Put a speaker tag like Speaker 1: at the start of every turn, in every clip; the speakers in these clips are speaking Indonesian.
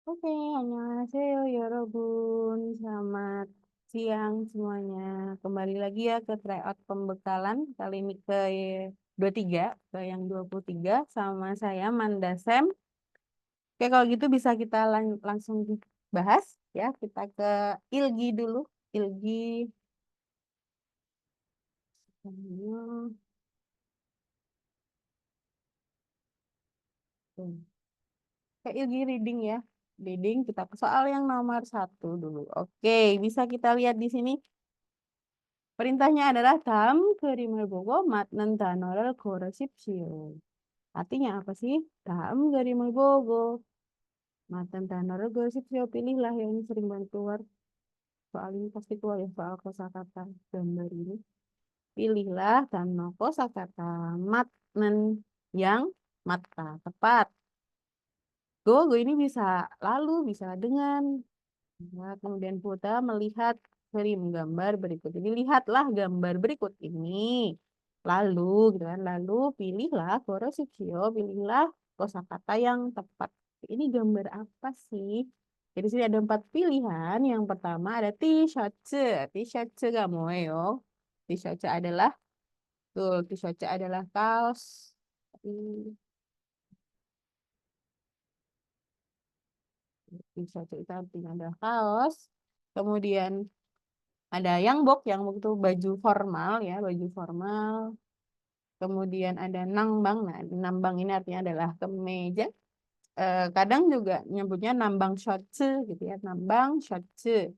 Speaker 1: Oke, annyeonghaseyo yorobun. Selamat siang semuanya. Kembali lagi ya ke tryout pembekalan. Kali ini ke 23, ke yang 23 sama saya Mandasem. Oke, kalau gitu bisa kita langsung bahas ya. Kita ke Ilgi dulu. Ilgi. Ke Ilgi reading ya. Reading kita ke soal yang nomor 1 dulu. Oke, bisa kita lihat di sini. Perintahnya adalah 다음 그림을 보고 맞는 단어를 고르십시오. Artinya apa sih? 다음 그림을 보고 맞는 단어를 고르십시오. Pilihlah yang ini sering banget keluar. Soal ini pasti keluar ya soal kosakata gambar ini. Pilihlah tanah kosakata matnen yang mata tepat. Go ini bisa lalu, bisa dengan. Ya, kemudian Buddha melihat frame gambar berikut ini. Lihatlah gambar berikut ini. Lalu, gitu kan. Lalu pilihlah korosipsio, pilihlah kosakata yang tepat. Ini gambar apa sih? Jadi sini ada 4 pilihan. Yang pertama ada t-shirt. T-shirt kamu yo. T-shirt adalah tuh, t-shirt adalah kaos. T-shirt itu artinya adalah kaos. Kemudian ada yang bok itu baju formal ya, baju formal. Kemudian ada nangbang. Nah, nangbang ini artinya adalah kemeja. Kadang juga nyebutnya nambang shorts gitu ya, nambang shorts.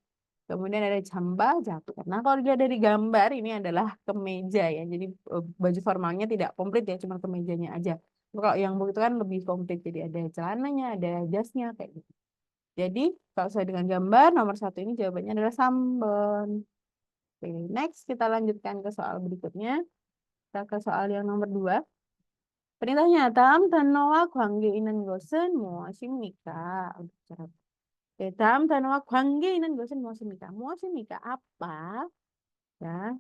Speaker 1: Kemudian ada jamba jaket. Nah, kalau dia dari gambar ini adalah kemeja ya. Jadi baju formalnya tidak komplit ya, cuma kemejanya aja. Kalau yang bok itu kan lebih komplit. Jadi ada celananya, ada jasnya kayak gitu. Jadi kalau saya dengan gambar nomor 1 ini jawabannya adalah sambon. Oke, next kita lanjutkan ke soal berikutnya. Kita ke soal yang nomor 2. Perintahnya, 다음 단어와 관계 있는 것은 무엇입니까? 다음 단어와 관계 있는 것은 무엇입니까? 무엇입니까? Apa? Ya,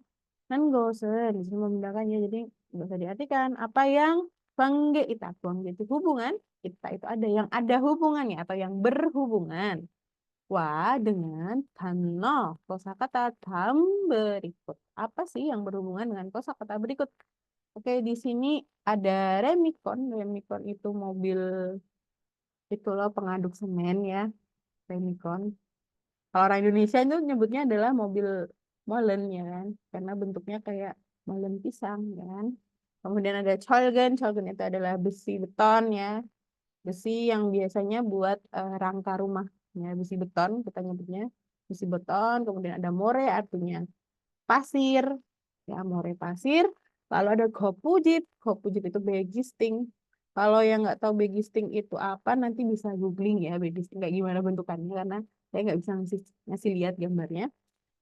Speaker 1: dan 것은 di sini membedakan ya, jadi nggak usah diartikan. Apa yang 관계 itu, 관계 itu hubungan. Kita itu ada yang ada hubungannya atau yang berhubungan. Wah, dengan 단어, kosakata dalam berikut. Apa sih yang berhubungan dengan kosakata berikut? Oke, di sini ada Remicon. Remicon itu mobil itu loh pengaduk semen ya, Remicon. Kalau orang Indonesia itu nyebutnya adalah mobil molen ya kan, karena bentuknya kayak molen pisang ya kan. Kemudian ada Cholgen. Cholgen itu adalah besi beton ya, besi yang biasanya buat rangka rumah ya, besi beton kita nyebutnya besi beton. Kemudian ada more artinya pasir ya, more pasir. Lalu ada gopujit. Gopujit itu begisting. Kalau yang nggak tahu begisting itu apa, nanti bisa googling ya begisting kayak gimana bentukannya, karena saya nggak bisa ngasih lihat gambarnya.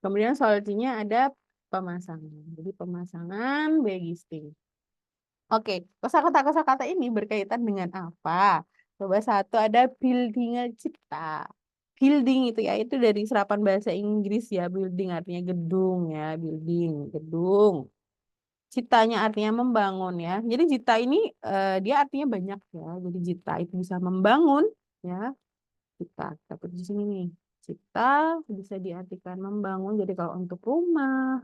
Speaker 1: Kemudian solusinya ada pemasangan. Jadi pemasangan begisting. Oke, kosakata-kosakata ini berkaitan dengan apa? Coba satu ada building cipta. Building itu ya, itu dari serapan bahasa Inggris ya. Building artinya gedung ya, building, gedung. Ciptanya artinya membangun ya. Jadi cipta ini dia artinya banyak ya. Jadi cipta itu bisa membangun ya. Cipta, tapi di sini nih. Cipta bisa diartikan membangun. Jadi kalau untuk rumah,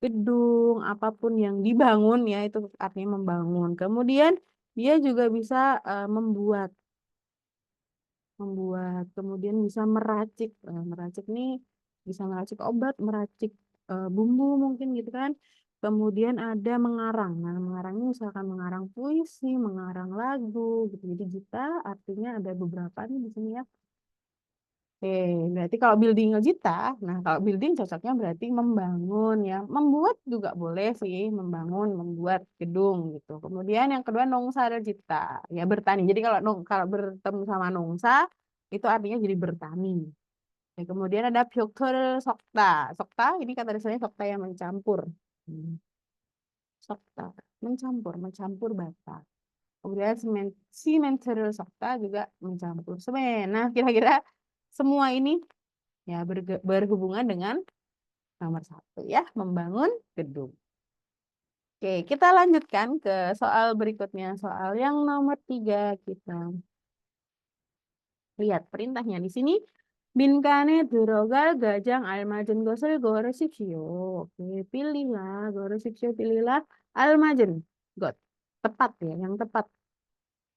Speaker 1: gedung, apapun yang dibangun ya itu artinya membangun. Kemudian dia juga bisa membuat, kemudian bisa meracik. Meracik nih bisa meracik obat, meracik bumbu mungkin gitu kan. Kemudian ada mengarang. Nah, mengarang ini misalkan mengarang puisi, mengarang lagu gitu. Jadi kita artinya ada beberapa nih di sini ya. Oke, berarti kalau building Jita, nah kalau building cocoknya berarti membangun ya. Membuat juga boleh sih, membangun, membuat gedung gitu. Kemudian yang kedua nongsa Jita, ya bertani. Jadi kalau bertemu sama nongsa, itu artinya jadi bertani. Ya, kemudian ada Pyoktor Sokta. Sokta ini kata dasarnya sokta yang mencampur. Hmm, Sokta, mencampur, mencampur bata. Kemudian simental sokta juga mencampur semen. Nah, kira-kira semua ini ya berhubungan dengan nomor 1 ya, membangun gedung. Oke, kita lanjutkan ke soal berikutnya. Soal yang nomor 3 kita. Lihat perintahnya di sini. Binkane 들어갈 가장 알맞은 것을 고르십시오. Oke, pilihlah, goresipsio, pilihlah almajen. God. Tepat ya, yang tepat.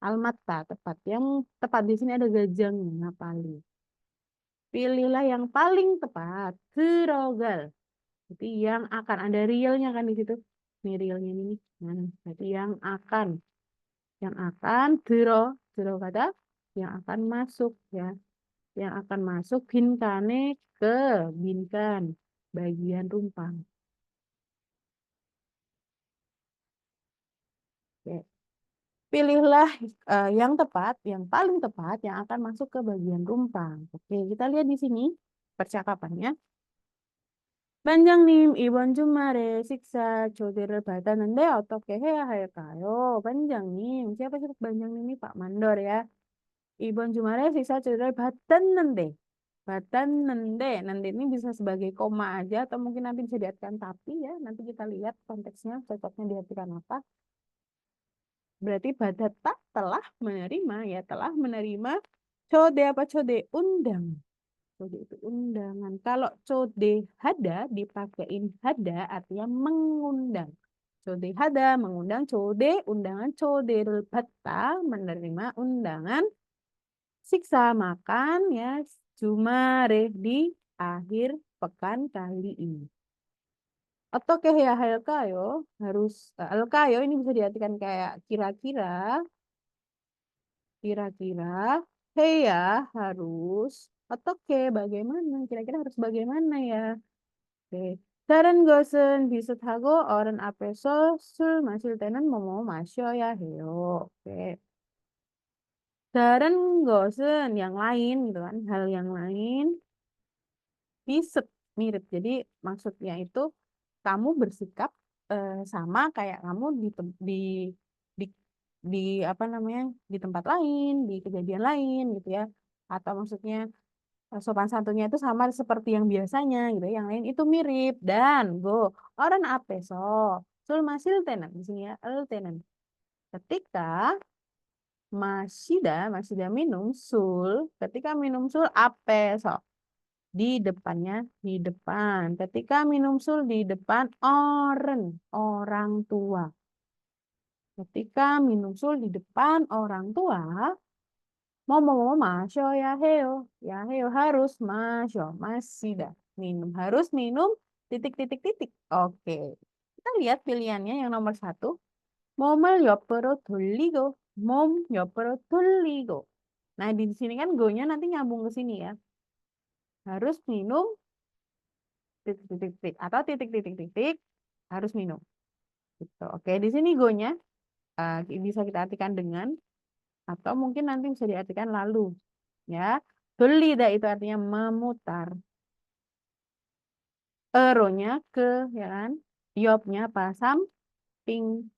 Speaker 1: Almata, tepat. Yang tepat di sini ada gajangnya, ngapalin. Pilihlah yang paling tepat. 들어갈. Jadi yang akan ada realnya kan di situ. Ini realnya ini nih. Nah, berarti yang akan. Yang akan 들어 kata yang akan masuk ya. Yang akan masuk binkane ke binkan bagian rumpang. Oke. Pilihlah yang tepat, yang paling tepat yang akan masuk ke bagian rumpang. Oke, kita lihat di sini percakapannya. 반장님, 이번 주말에 식사 초대를 받았는데 어떻게 해야 할까요? 반장님, siapa sih banjang ini Pak Mandor ya? 이번 주말에 식사 초대를 받았는데, nanti ini bisa sebagai koma aja atau mungkin nanti bisa diartikan tapi ya, nanti kita lihat konteksnya cocoknya diartikan apa. Berarti badata telah menerima ya, telah menerima code apa code undang. Code itu undangan. Kalau code hada dipakein hada artinya mengundang. Code hada mengundang, code undangan, code bata menerima undangan siksa makan ya jumare di akhir pekan kali ini. Atau kayak halkayo harus halkayo ini bisa diartikan kayak kira-kira heya harus atau bagaimana kira-kira harus bagaimana ya. Oke. 다른 것은 비슷하고 어른 앞에서 술 마실 때는 뭐뭐 마셔야 해요. Oke. 다른 것은 yang lain gitu kan, hal yang lain biset mirip. Jadi maksudnya itu kamu bersikap sama kayak kamu di di di apa namanya di tempat lain, di kejadian lain gitu ya. Atau maksudnya sopan santunnya itu sama seperti yang biasanya gitu. Yang lain itu mirip dan go orang apeso sul masil tenan di sini ya el tenan. Ketika masida minum sul, ketika minum sul apeso di depannya di depan. Ketika minum sul di depan orang tua. Ketika minum sul di depan orang tua, mau masyo ya heo harus masyo masida minum harus minum titik. Oke, kita lihat pilihannya yang nomor 1. 몸을 옆으로 돌리고 몸 옆으로 돌리고. Nah di sini kan go-nya nanti nyambung ke sini ya. Harus minum titik atau titik harus minum. Gitu. Oke, di sini go-nya bisa kita artikan dengan atau mungkin nanti bisa diartikan lalu. Ya, dolida itu artinya memutar. Eronya ke, ya kan? Yopnya apa? Samping.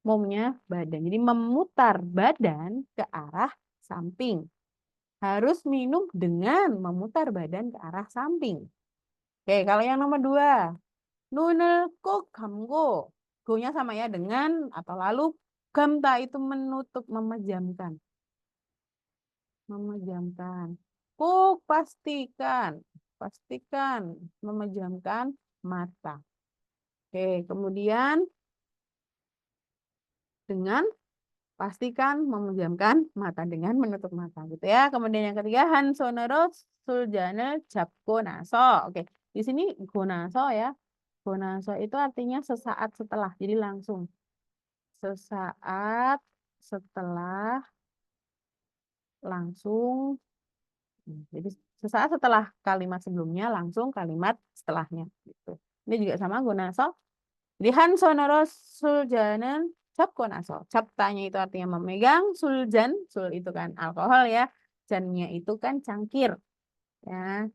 Speaker 1: Momnya badan. Jadi memutar badan ke arah samping. Harus minum dengan memutar badan ke arah samping. Oke, kalau yang nomor 2. Nunel kok kamgo. Go-nya sama ya dengan atau lalu gamta itu menutup, memejamkan. Memejamkan. Kok pastikan memejamkan mata. Oke, kemudian dengan pastikan memejamkan mata dengan menutup mata gitu ya. Kemudian yang ketiga Hansonero Suljana Japko Naso. Oke, di sini gonaso ya. Gonaso itu artinya sesaat setelah. Jadi langsung. Sesaat setelah langsung. Jadi sesaat setelah kalimat sebelumnya langsung kalimat setelahnya gitu. Ini juga sama gonaso. Jadi Hansonero Suljanan Capko naso. Captanya itu artinya memegang, suljan, sul itu kan alkohol ya. Jannya itu kan cangkir. Ya.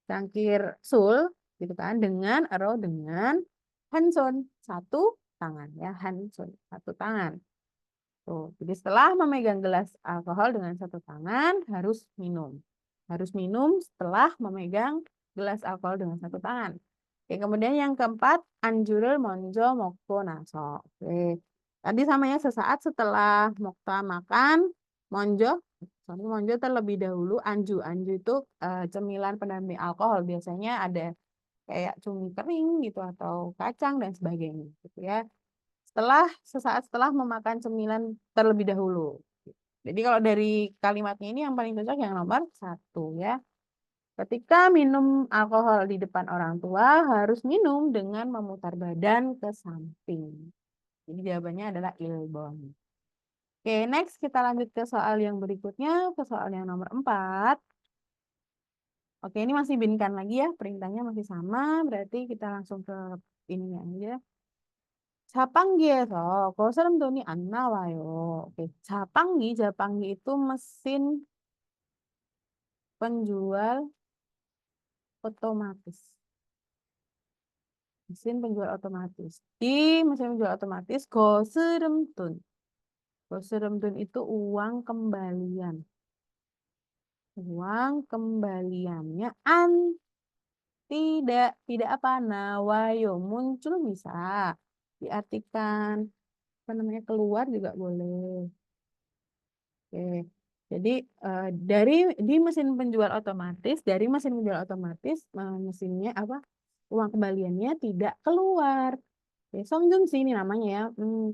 Speaker 1: Cangkir sul gitu kan dengan dengan hanson satu tangan ya, hanson satu tangan. Tuh, jadi setelah memegang gelas alkohol dengan satu tangan harus minum. Harus minum setelah memegang gelas alkohol dengan satu tangan. Oke, kemudian yang keempat, anjurul monjo moko naso. Oke. Tadi sama ya sesaat setelah mokta makan, monjo Monjo terlebih dahulu. Anju. Anju itu cemilan pendamping alkohol. Biasanya ada kayak cumi kering gitu atau kacang dan sebagainya gitu ya. Sesaat setelah memakan cemilan terlebih dahulu. Jadi kalau dari kalimatnya ini yang paling cocok yang nomor satu ya. Ketika minum alkohol di depan orang tua, harus minum dengan memutar badan ke samping. Jadi jawabannya adalah Ilbon. Oke, next kita lanjut ke soal yang berikutnya, ke soal yang nomor 4. Oke, ini masih binkan lagi ya, perintahnya masih sama, berarti kita langsung ke ininya aja. 자판기에서 거스름 돈이 안 나와요. Oke, 자판기 itu mesin penjual otomatis. Mesin penjual otomatis. Di mesin penjual otomatis, 거스름돈. 거스름돈 itu uang kembalian. Uang kembaliannya tidak apa nawayo muncul bisa diartikan apa namanya keluar juga boleh. Oke. Jadi dari mesin penjual otomatis mesinnya apa uang kembaliannya tidak keluar. Oke, Songjun sih ini namanya ya.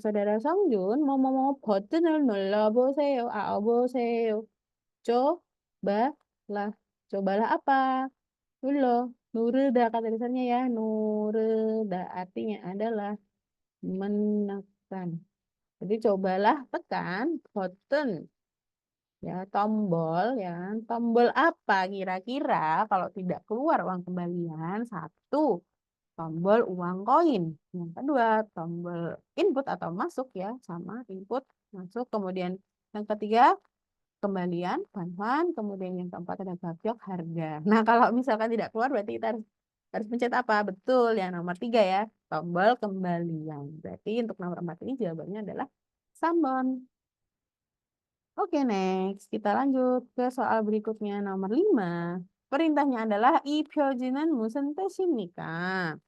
Speaker 1: Saudara Songjun mau 버튼을 눌러보세요. 보세요. cobalah cobalah apa? Dulu, nuruda kata dasarnya ya, nuruda artinya adalah menekan. Jadi cobalah tekan button ya, tombol ya. Tombol apa kira-kira kalau tidak keluar uang kembalian? Satu, tombol uang koin. Yang kedua, tombol input atau masuk ya, sama input masuk. Kemudian yang ketiga, kembalian, bantuan, kemudian yang keempat ada gabyok harga. Nah, kalau misalkan tidak keluar berarti kita harus pencet apa? Betul, yang nomor 3 ya, tombol kembalian. Berarti untuk nomor 4 ini jawabannya adalah Sambon. Oke, next. Kita lanjut ke soal berikutnya nomor 5. Perintahnya adalah 이 표지는 무슨 뜻입니까?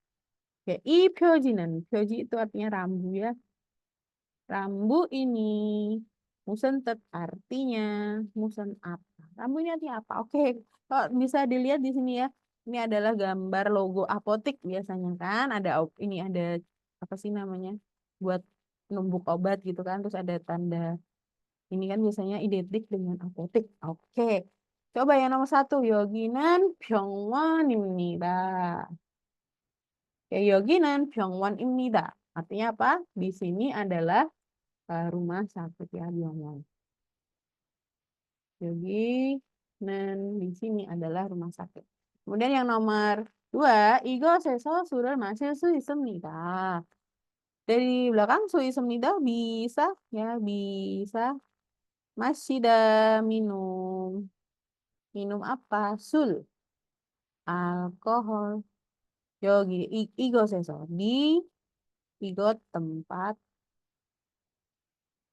Speaker 1: Oke, 이 표지는, 표지 itu artinya rambu ya. Rambu ini musentet artinya musen apa? Rambu ini artinya apa? Oke, kalau bisa dilihat di sini ya. Ini adalah gambar logo apotik biasanya kan. Ini ada apa sih namanya? Buat numbuk obat gitu kan. Terus ada tanda ini kan biasanya identik dengan apotik. Oke. Coba yang nomor 1. Yoginan 병원입니다. Ya, yoginan 병원입니다. Artinya apa? Di sini adalah rumah sakit ya Byongwon. Jadi, dan di sini adalah rumah sakit. Kemudian yang nomor 2, 이것에서 술을 마실 수 있습니다. Dari belakang 수 있습니다 bisa ya bisa 마시다 minum. Minum apa? Sul, alkohol. Yogi, 이것에서 di igot tempat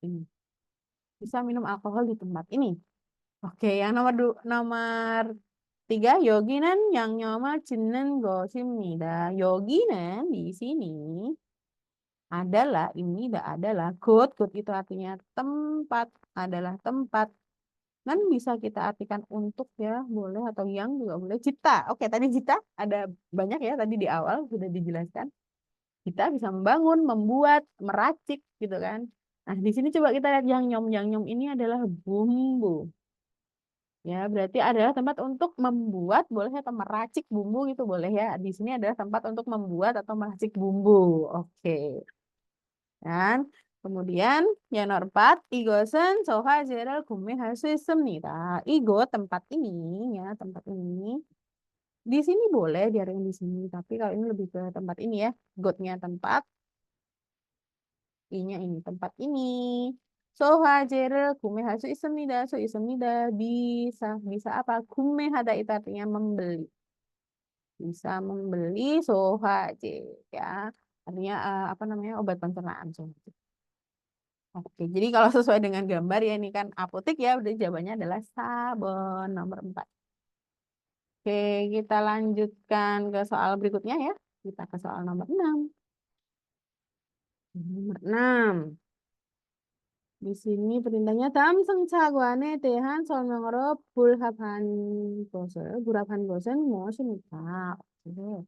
Speaker 1: ini. Bisa minum alkohol di tempat ini. Oke, yang nomor 3, yoginan yang nyoma jinen gosimnida. Yoginan di sini adalah, ini adalah good itu artinya tempat, adalah tempat. Dan bisa kita artikan untuk ya, boleh atau yang juga boleh. Cita, oke tadi cita ada banyak ya, tadi di awal sudah dijelaskan. Kita bisa membangun, membuat, meracik gitu kan. Nah, di sini coba kita lihat yang nyom ini adalah bumbu. Ya, berarti adalah tempat untuk membuat, boleh atau meracik bumbu gitu boleh ya. Di sini adalah tempat untuk membuat atau meracik bumbu. Oke. Dan kemudian yang nomor 4, 이것은 저화제를 구매할 수 있습니다. 이곳 tempat ini ya, tempat ini. Di sini boleh diartikan di sini, tapi kalau ini lebih ke tempat ini ya. Gotnya tempat, I-nya ini tempat ini. 소화제를 구매할 수 있습니다. 수 있습니다. bisa apa? 구매하다 itu artinya membeli. Bisa membeli sohaje ya. Artinya apa namanya? Obat pencernaan sohaje. Oke, jadi kalau sesuai dengan gambar ya ini kan apotek ya, udah jawabannya adalah sabun nomor 4. Oke, kita lanjutkan ke soal berikutnya ya. Kita ke soal nomor 6. Nomor 6. Di sini perintahnya 다음 승차권에 대한 설명으로 불합한 것은 무엇입니까? Oke.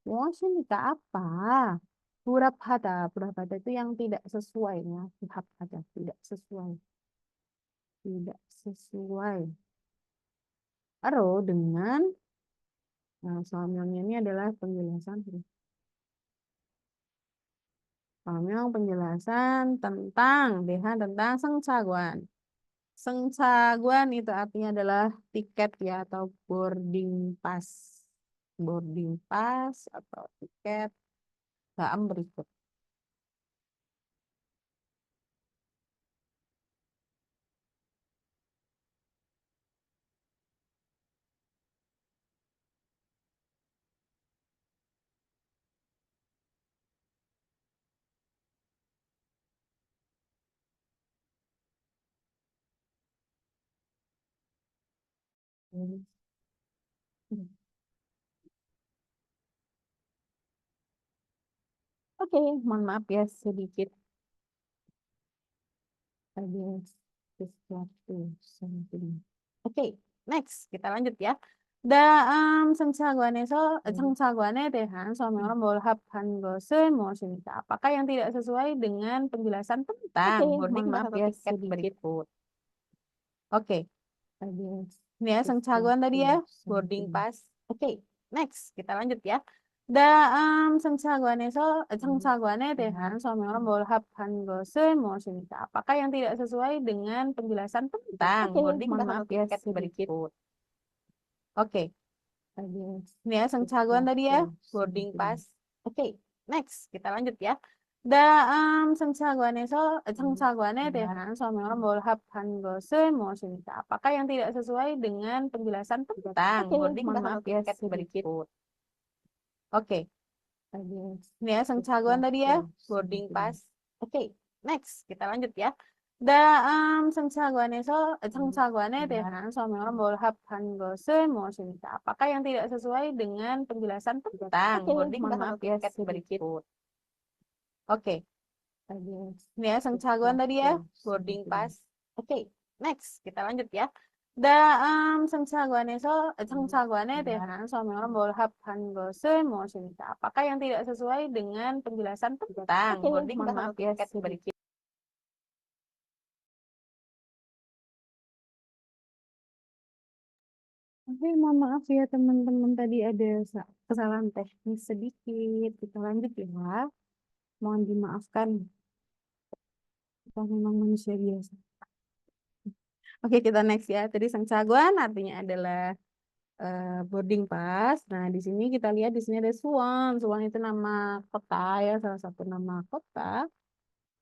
Speaker 1: 무엇입니까? Apa? Burabhata itu yang tidak sesuai ya. Burabhata tidak sesuai. Tidak sesuai. Dengan soalnya ini adalah penjelasan. Penjelasan tentang tentang Sengcaguan. Sengcaguan itu artinya adalah tiket ya atau boarding pass. Boarding pass atau tiket dalam berikut. Oke, mohon maaf ya sedikit ada sesuatu something. Oke, next kita lanjut ya. 다음 승차관에 대한 설명을 몰합한 것은 무엇입니까? Apakah yang tidak sesuai dengan penjelasan tentang boarding pass atau tiket berikut? Oke, ini ya Sengcaguan tadi ya, boarding pass. Oke, next kita lanjut ya. 다음 승차관에 대한 설명을 몰합한 것은 무엇입니까? Apakah yang tidak sesuai dengan penjelasan tentang boarding pass atau tiket berikut? Oke, ini ya Sengcaguan tadi ya, boarding pass. Oke, next kita lanjut ya. 다음 승차관에 대한 설명을 몰합한 것은 무엇입니까? Apakah yang tidak sesuai dengan penjelasan tentang boarding pass atau tiket berikut? Oke, ini ya Sengcaguan tadi ya, boarding pass. Oke, next kita lanjut ya. 다음 승차관에 대한 설명을 몰합한 것은 무엇입니까? Apakah yang tidak sesuai dengan penjelasan tentang boarding pass atau tiket berikut? Oke, ini ya Sengcaguan tadi ya, boarding pass. Oke, next kita lanjut ya. 다음 승차관에 대한 설명을 몰합한 것은 무엇입니까? Apakah yang tidak sesuai dengan penjelasan tentang boarding pass atau tiket berikut? Oke, mohon maaf ya teman-teman tadi ada kesalahan teknis sedikit. Kita lanjut ya. Mohon dimaafkan. Kita memang manusia biasa. Oke, kita next ya. Tadi Sengcaguan artinya adalah boarding pass. Nah, di sini kita lihat di sini ada Suwon. Suwon itu nama kota ya, salah satu nama kota.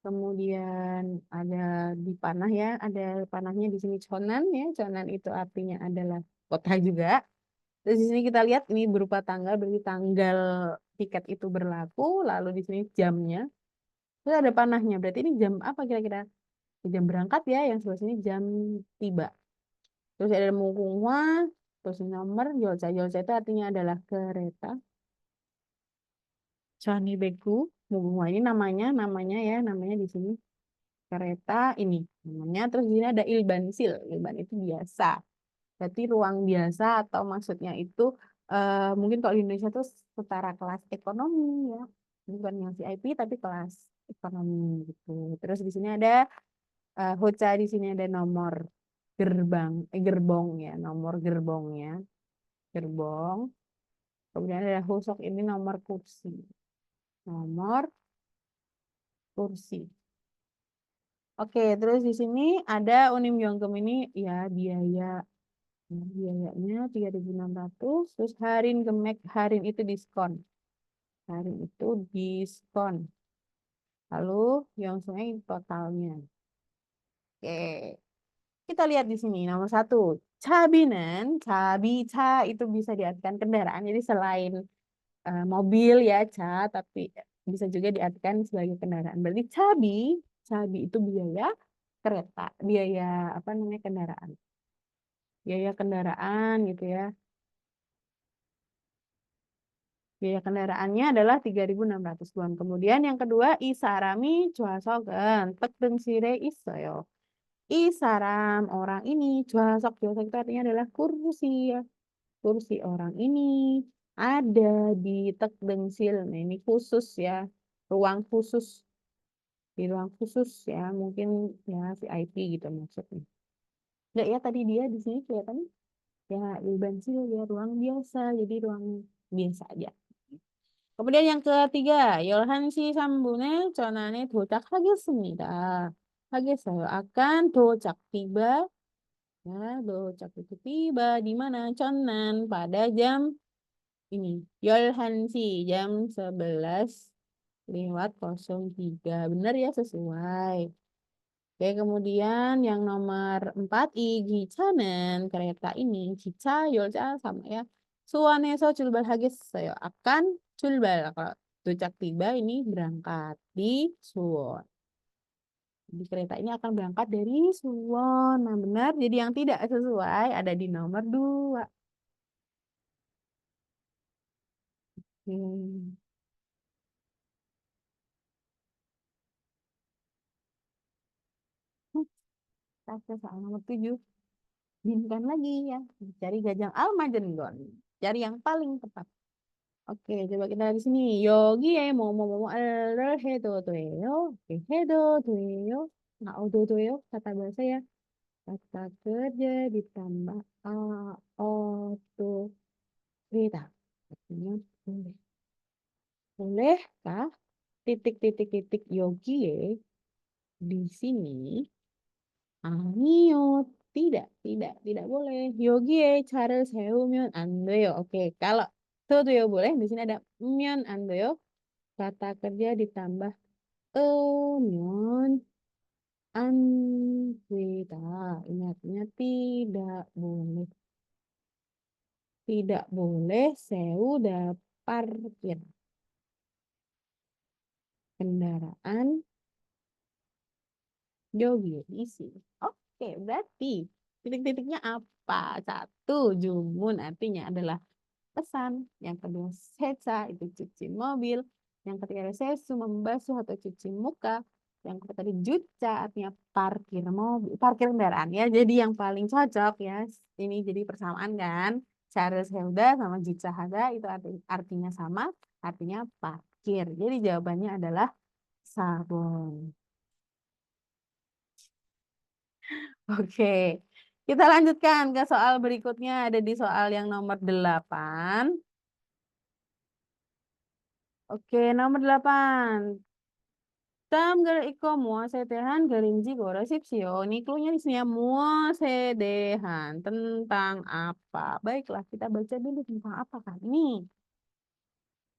Speaker 1: Kemudian ada di panah ya, ada panahnya di sini Chonan ya. Chonan itu artinya adalah kota juga. Terus di sini kita lihat ini berupa tanggal, berarti tanggal tiket itu berlaku. Lalu di sini jamnya. Terus ada panahnya, berarti ini jam apa kira-kira? Jam berangkat ya, yang sebelah sini jam tiba. Terus ada Mugunghwa, terus nomor Jolca. Jolca itu artinya adalah kereta. Chani Beku, Mugunghwa ini namanya ya, namanya di sini kereta ini namanya. Terus di sini ada Ilbansil. Ilban itu biasa. Berarti ruang biasa atau maksudnya itu mungkin kalau di Indonesia tuh setara kelas ekonomi ya. Bukan yang VIP tapi kelas ekonomi gitu. Terus di sini ada Hoca, di sini ada nomor gerbong ya, nomor gerbongnya, gerbong. Kemudian ada Husok ini nomor kursi. Nomor kursi. Oke, terus di sini ada Unim Yongkem ini ya biaya. Nah, biayanya 3.600. Terus Harin Gemek, Harin itu diskon. Harin itu diskon. Lalu Yongsungnya totalnya. Oke. Kita lihat di sini nomor 1. Ca itu bisa diartikan kendaraan. Jadi selain mobil ya tapi bisa juga diartikan sebagai kendaraan. Berarti cabi itu biaya kereta, biaya apa namanya kendaraan. Biaya kendaraan gitu ya. Biaya kendaraannya adalah 3.600 won. Kemudian yang kedua, isarami juasogen tek sire isoyo. Isaram orang ini juasok juasok itu artinya adalah kursi ya. Kursi orang ini ada di tek dengsil. Nah, ini khusus ya. Ruang khusus. Di ruang khusus ya. Mungkin ya VIP gitu maksudnya. Enggak ya tadi dia di sini kelihatannya ya ilbansil ya ruang biasa. Jadi ruang biasa aja. Kemudian yang ketiga, 열한시 3분에 전환에 도착하겠습니다. 하겠어요. akan 도착 tiba, ya, docak itu tiba di mana? Conan pada jam ini. 열한시 jam 11:03. Benar ya sesuai. Oke, kemudian yang nomor 4 I gicanen kereta ini gica 열차 sama ya. 수원에서 출발하겠어요. akan 출발. Kalau docak tiba ini berangkat di Suwon. Di kereta ini akan berangkat dari Suwon. Nah, benar. Jadi yang tidak sesuai ada di nomor 2. Hmm. Kita ke soal nomor 7. Binkan lagi ya. Cari Gajang Almajengon. Cari yang paling tepat. Oke, coba kita di sini. Yogi mau hedo doyo. Oke, hedo doyo. Nah, odo doyo kata bahasa ya. Kata kerja ditambah odo kereta. Artinya boleh. Bolehkah titik-titik-titik yogi di sini? Ayo, tidak boleh. Yogi cara sehuman andoyo. Oke, kalau tuh ya boleh. Di sini ada myon andoyo. Kata kerja ditambah myon anwita. Ingatnya tidak boleh. Tidak boleh sewu parkir kendaraan yogi di sini. Oke, berarti titik-titiknya apa? Satu, jumun artinya adalah pesan. Yang kedua, seca itu cuci mobil. Yang ketiga, sesu membasuh atau cuci muka. Yang ketiga tadi juca artinya parkir mobil, parkir kendaraan ya. Jadi yang paling cocok ya. Ini jadi persamaan kan. Charles Helda sama Juca Hada itu artinya sama, artinya parkir. Jadi jawabannya adalah sabun. Oke. Kita lanjutkan ke soal berikutnya ada di soal yang nomor 8. Oke, nomor 8. Tamgal iko muasetehan garinji gorosipsio. Ini clue-nya di sini ya. Muasetehan. Tentang apa? Baiklah, kita baca dulu tentang apa kan ini.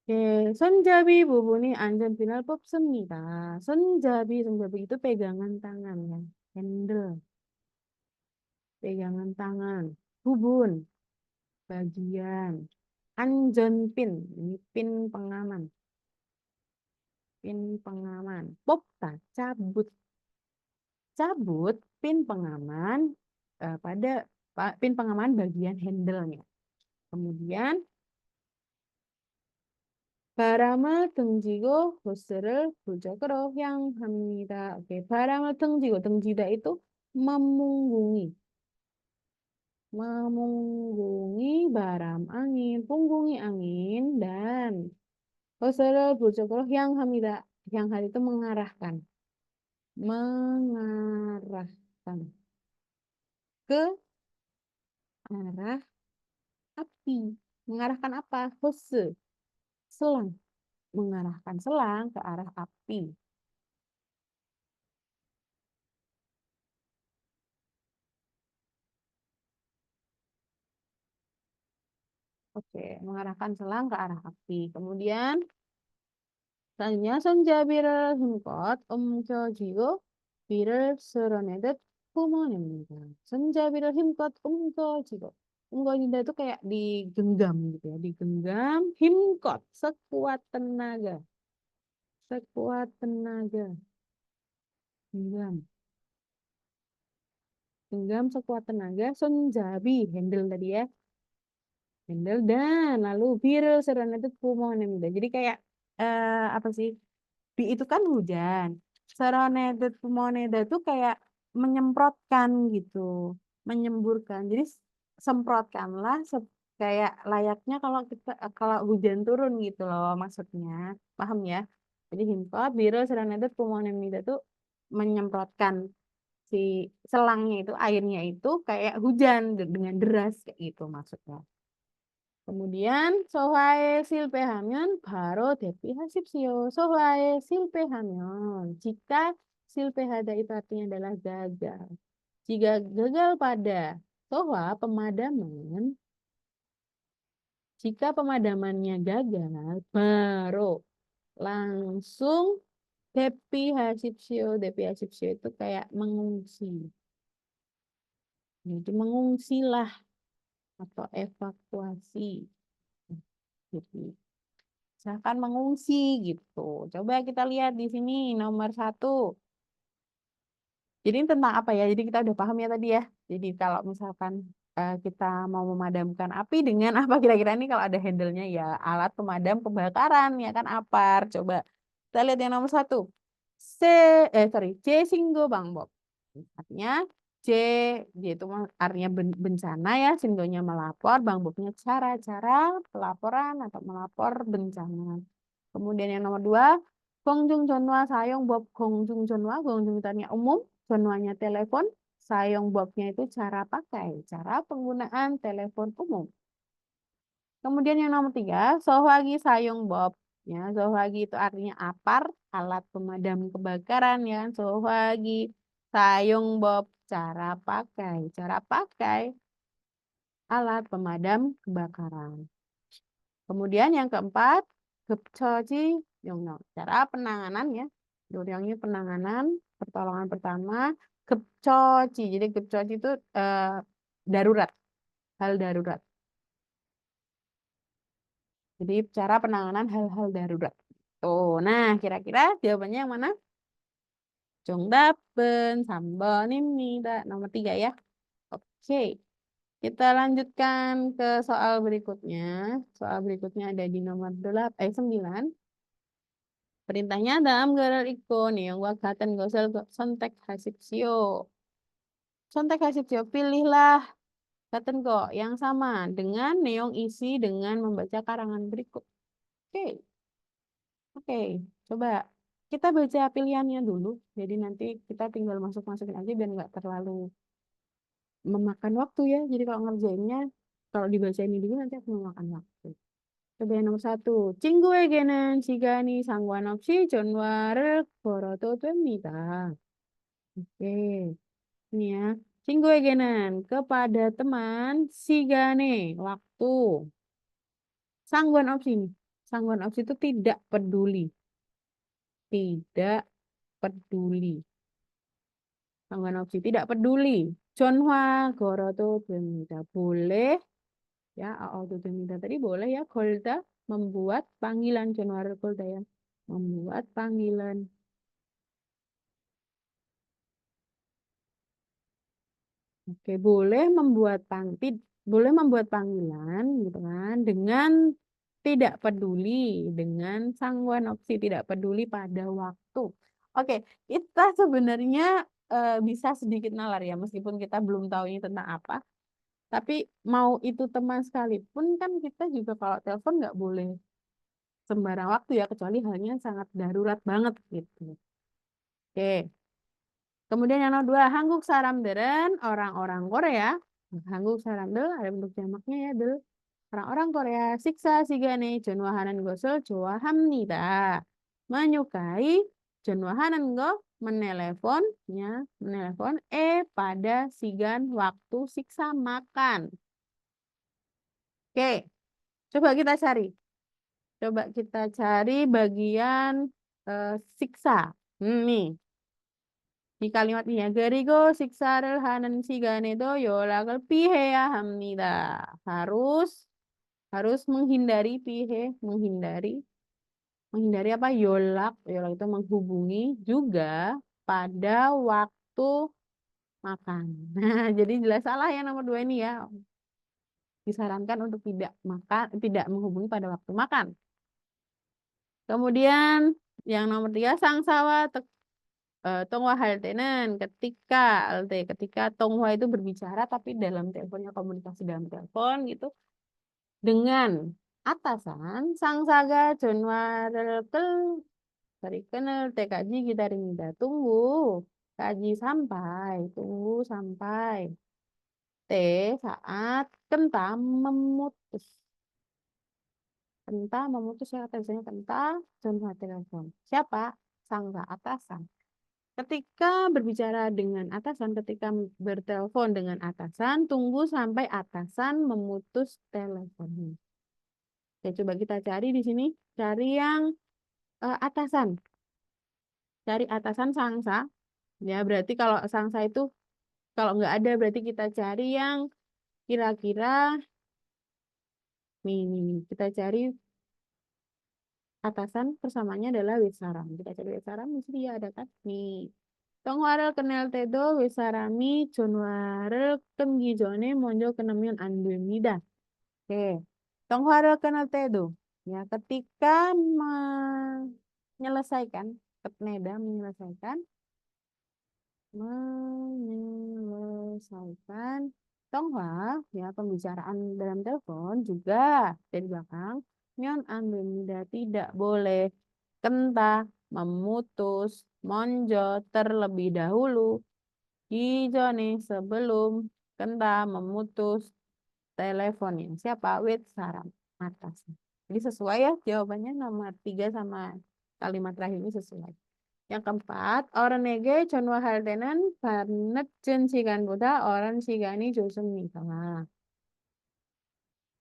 Speaker 1: Oke, sonjabi bubuni anjan final 뽑습니다. sonjabi itu pegangan tangan ya. Handle, pegangan tangan. Bubun, bagian. Anjon pin, ini pin pengaman. Pin pengaman. Popta, cabut. Cabut pin pengaman pada pin pengaman bagian handle-nya. Kemudian 바람을 등지고 호스를 불적으로 향합니다. Oke, 바람을 등지고 등지다 itu memunggungi. Memunggungi baram angin, punggungi angin dan ho스를 불적으로 향합니다. 향할 itu mengarahkan. Mengarahkan ke arah api. Mengarahkan apa? Hose. Selang. Mengarahkan selang ke arah api. Oke, mengarahkan selang ke arah api. Kemudian, selanjutnya 손잡이를 힘껏 움켜쥐고 뒤를 쓸어내듯 품어냅니다. 손잡이를 힘껏 움켜쥐고. 움켜쥐다 itu kayak digenggam gitu ya. Digenggam, himkot, sekuat tenaga. Sekuat tenaga. Genggam. Genggam sekuat tenaga. Sonjabi, handle tadi ya. Handle dan lalu biru serana itu pumonemida. Jadi kayak apa sih? Bi itu kan hujan. Serenade pumoneda tuh kayak menyemprotkan gitu, menyemburkan. Jadi semprotkanlah kayak layaknya kalau kita kalau hujan turun gitu loh maksudnya. Paham ya? Jadi himkot biru serenade pumonemida tuh menyemprotkan si selangnya itu airnya itu kayak hujan dengan deras kayak gitu maksudnya. Kemudian sohae silpehamen baro depi hasipsio. Sohae silpehamen. Jika silpehada itu artinya adalah gagal. Jika gagal pada soha pemadaman, jika pemadamannya gagal, baru langsung depi hasipsio. Depi hasipsio itu kayak mengungsi. Jadi mengungsilah atau evakuasi. Gitu. Misalkan mengungsi gitu. Coba kita lihat di sini nomor 1. Jadi ini tentang apa ya? Jadi kita udah paham ya tadi ya. Jadi kalau misalkan kita mau memadamkan api dengan apa kira-kira ini kalau ada handle-nya ya alat pemadam kebakaran ya kan apar. Coba kita lihat yang nomor 1. C C singgo Bang Bob. Artinya C, itu artinya bencana ya, singgonya melapor, Bang Bobnya cara-cara pelaporan atau melapor bencana. Kemudian yang nomor 2, Gongjung Jonwa Sayong Bob Gongjung Jonwa, Gongjung itu artinya umum, Jonwanya telepon, Sayong Bobnya itu cara pakai, cara penggunaan telepon umum. Kemudian yang nomor 3, Sohwagi Sayong Bob. Ya, Sohwagi itu artinya apar, alat pemadam kebakaran ya. Sohwagi Sayong Bob, cara pakai. Cara pakai alat pemadam kebakaran. Kemudian yang keempat, Gepchoji Yongno. Cara penanganannya. Duryongnya penanganan, pertolongan pertama, Gepchoji. Jadi Gepchoji itu darurat, hal darurat. Jadi cara penanganan hal-hal darurat. Tuh, nah kira-kira jawabannya yang mana? Jongdapen, Sambonimnida. Nomor 3 ya. Oke, kita lanjutkan ke soal berikutnya. Soal berikutnya ada di nomor 9. Perintahnya dalam geral ikon yang wakatan gosel sontek hasipsio. Sontek hasipsio, pilihlah katen kok yang sama dengan neong isi dengan membaca karangan berikut. Oke. Oke, coba kita baca pilihannya dulu. Jadi nanti kita tinggal masuk-masukin aja biar nggak terlalu memakan waktu ya. Jadi kalau ngerjainnya, kalau dibaca ini dulu nanti aku memakan waktu. Coba yang nomor 1. 친구에게는 시간이 상관없이 전화를 걸어도 됩니다. Oke, ini ya. 친구에게는 kepada teman sigane waktu. Sangguan opsi nih. Sangguan opsi itu tidak peduli. Tidak peduli. Sangguan opsi tidak peduli. Chonhwa goroto demida. Boleh ya, auto demida tadi boleh ya. Golda membuat panggilan. Chonhwa golda ya. Membuat panggilan. Oke, boleh membuat panggilan gitu kan dengan tidak peduli dengan sangguan opsi tidak peduli pada waktu. Oke, kita sebenarnya bisa sedikit nalar ya meskipun kita belum tahu ini tentang apa. Tapi mau itu teman sekalipun kan kita juga kalau telepon nggak boleh sembarang waktu ya kecuali halnya sangat darurat banget gitu. Oke. Kemudian yang nomor 2, Hanguk Saramderen, orang-orang Korea. Hanguk Saramdel ada bentuk jamaknya ya, del. Orang-orang Korea siksa sigane jonwahanan gosel jowahamnida. Menyukai jonwahanan go menelepon pada sigan waktu siksa makan. Oke, coba kita cari. Coba kita cari bagian siksa. Nih. Di kalimat ini ya, Gerigo siksa를 하는 시간에도 연락을 피해야 합니다. Harus harus menghindari menghindari apa? Yolak itu menghubungi juga pada waktu makan. Nah, jadi jelas salah ya nomor 2 ini ya. disarankan untuk tidak makan, tidak menghubungi pada waktu makan. Kemudian yang nomor 3, sang sawa Tonghua hal tenen ketika Tonghua itu berbicara tapi dalam teleponnya, komunikasi dalam telepon gitu dengan atasan sang saga jonwarelkel dari kenal TKJ kita rinda tunggu sampai T saat kenta memutus ya, kata biasanya kenta jonwa telepon siapa sang atasan. Ketika berbicara dengan atasan, ketika bertelepon dengan atasan, tunggu sampai atasan memutus teleponnya. Oke, coba kita cari di sini, cari yang atasan. Cari atasan sangsa. Ya, berarti kalau sangsa itu, kalau nggak ada, berarti kita cari yang kira-kira, nih, kita cari atasan persamaannya adalah Wisaram. Kita cari Wisaram, di sini ya ada kan? Nih. Tongwarel kenal tedo wesarami jonwarel kenggijone monjo kenemyun anduemida. Oke. Tongwarel kenal tedo. Ya, ketika menyelesaikan, menyelesaikan Tonghua, ya, pembicaraan dalam telepon juga dari belakang. Nyon anduemida tidak boleh kenta memutus monjo terlebih dahulu nih sebelum kenta memutus teleponnya. Siapa? Wit Saram atas. Jadi sesuai ya jawabannya nomor 3 sama kalimat terakhir ini sesuai. Yang keempat, orang nege conwa haltenan barnet jen sigan boda orang sigani josemnika.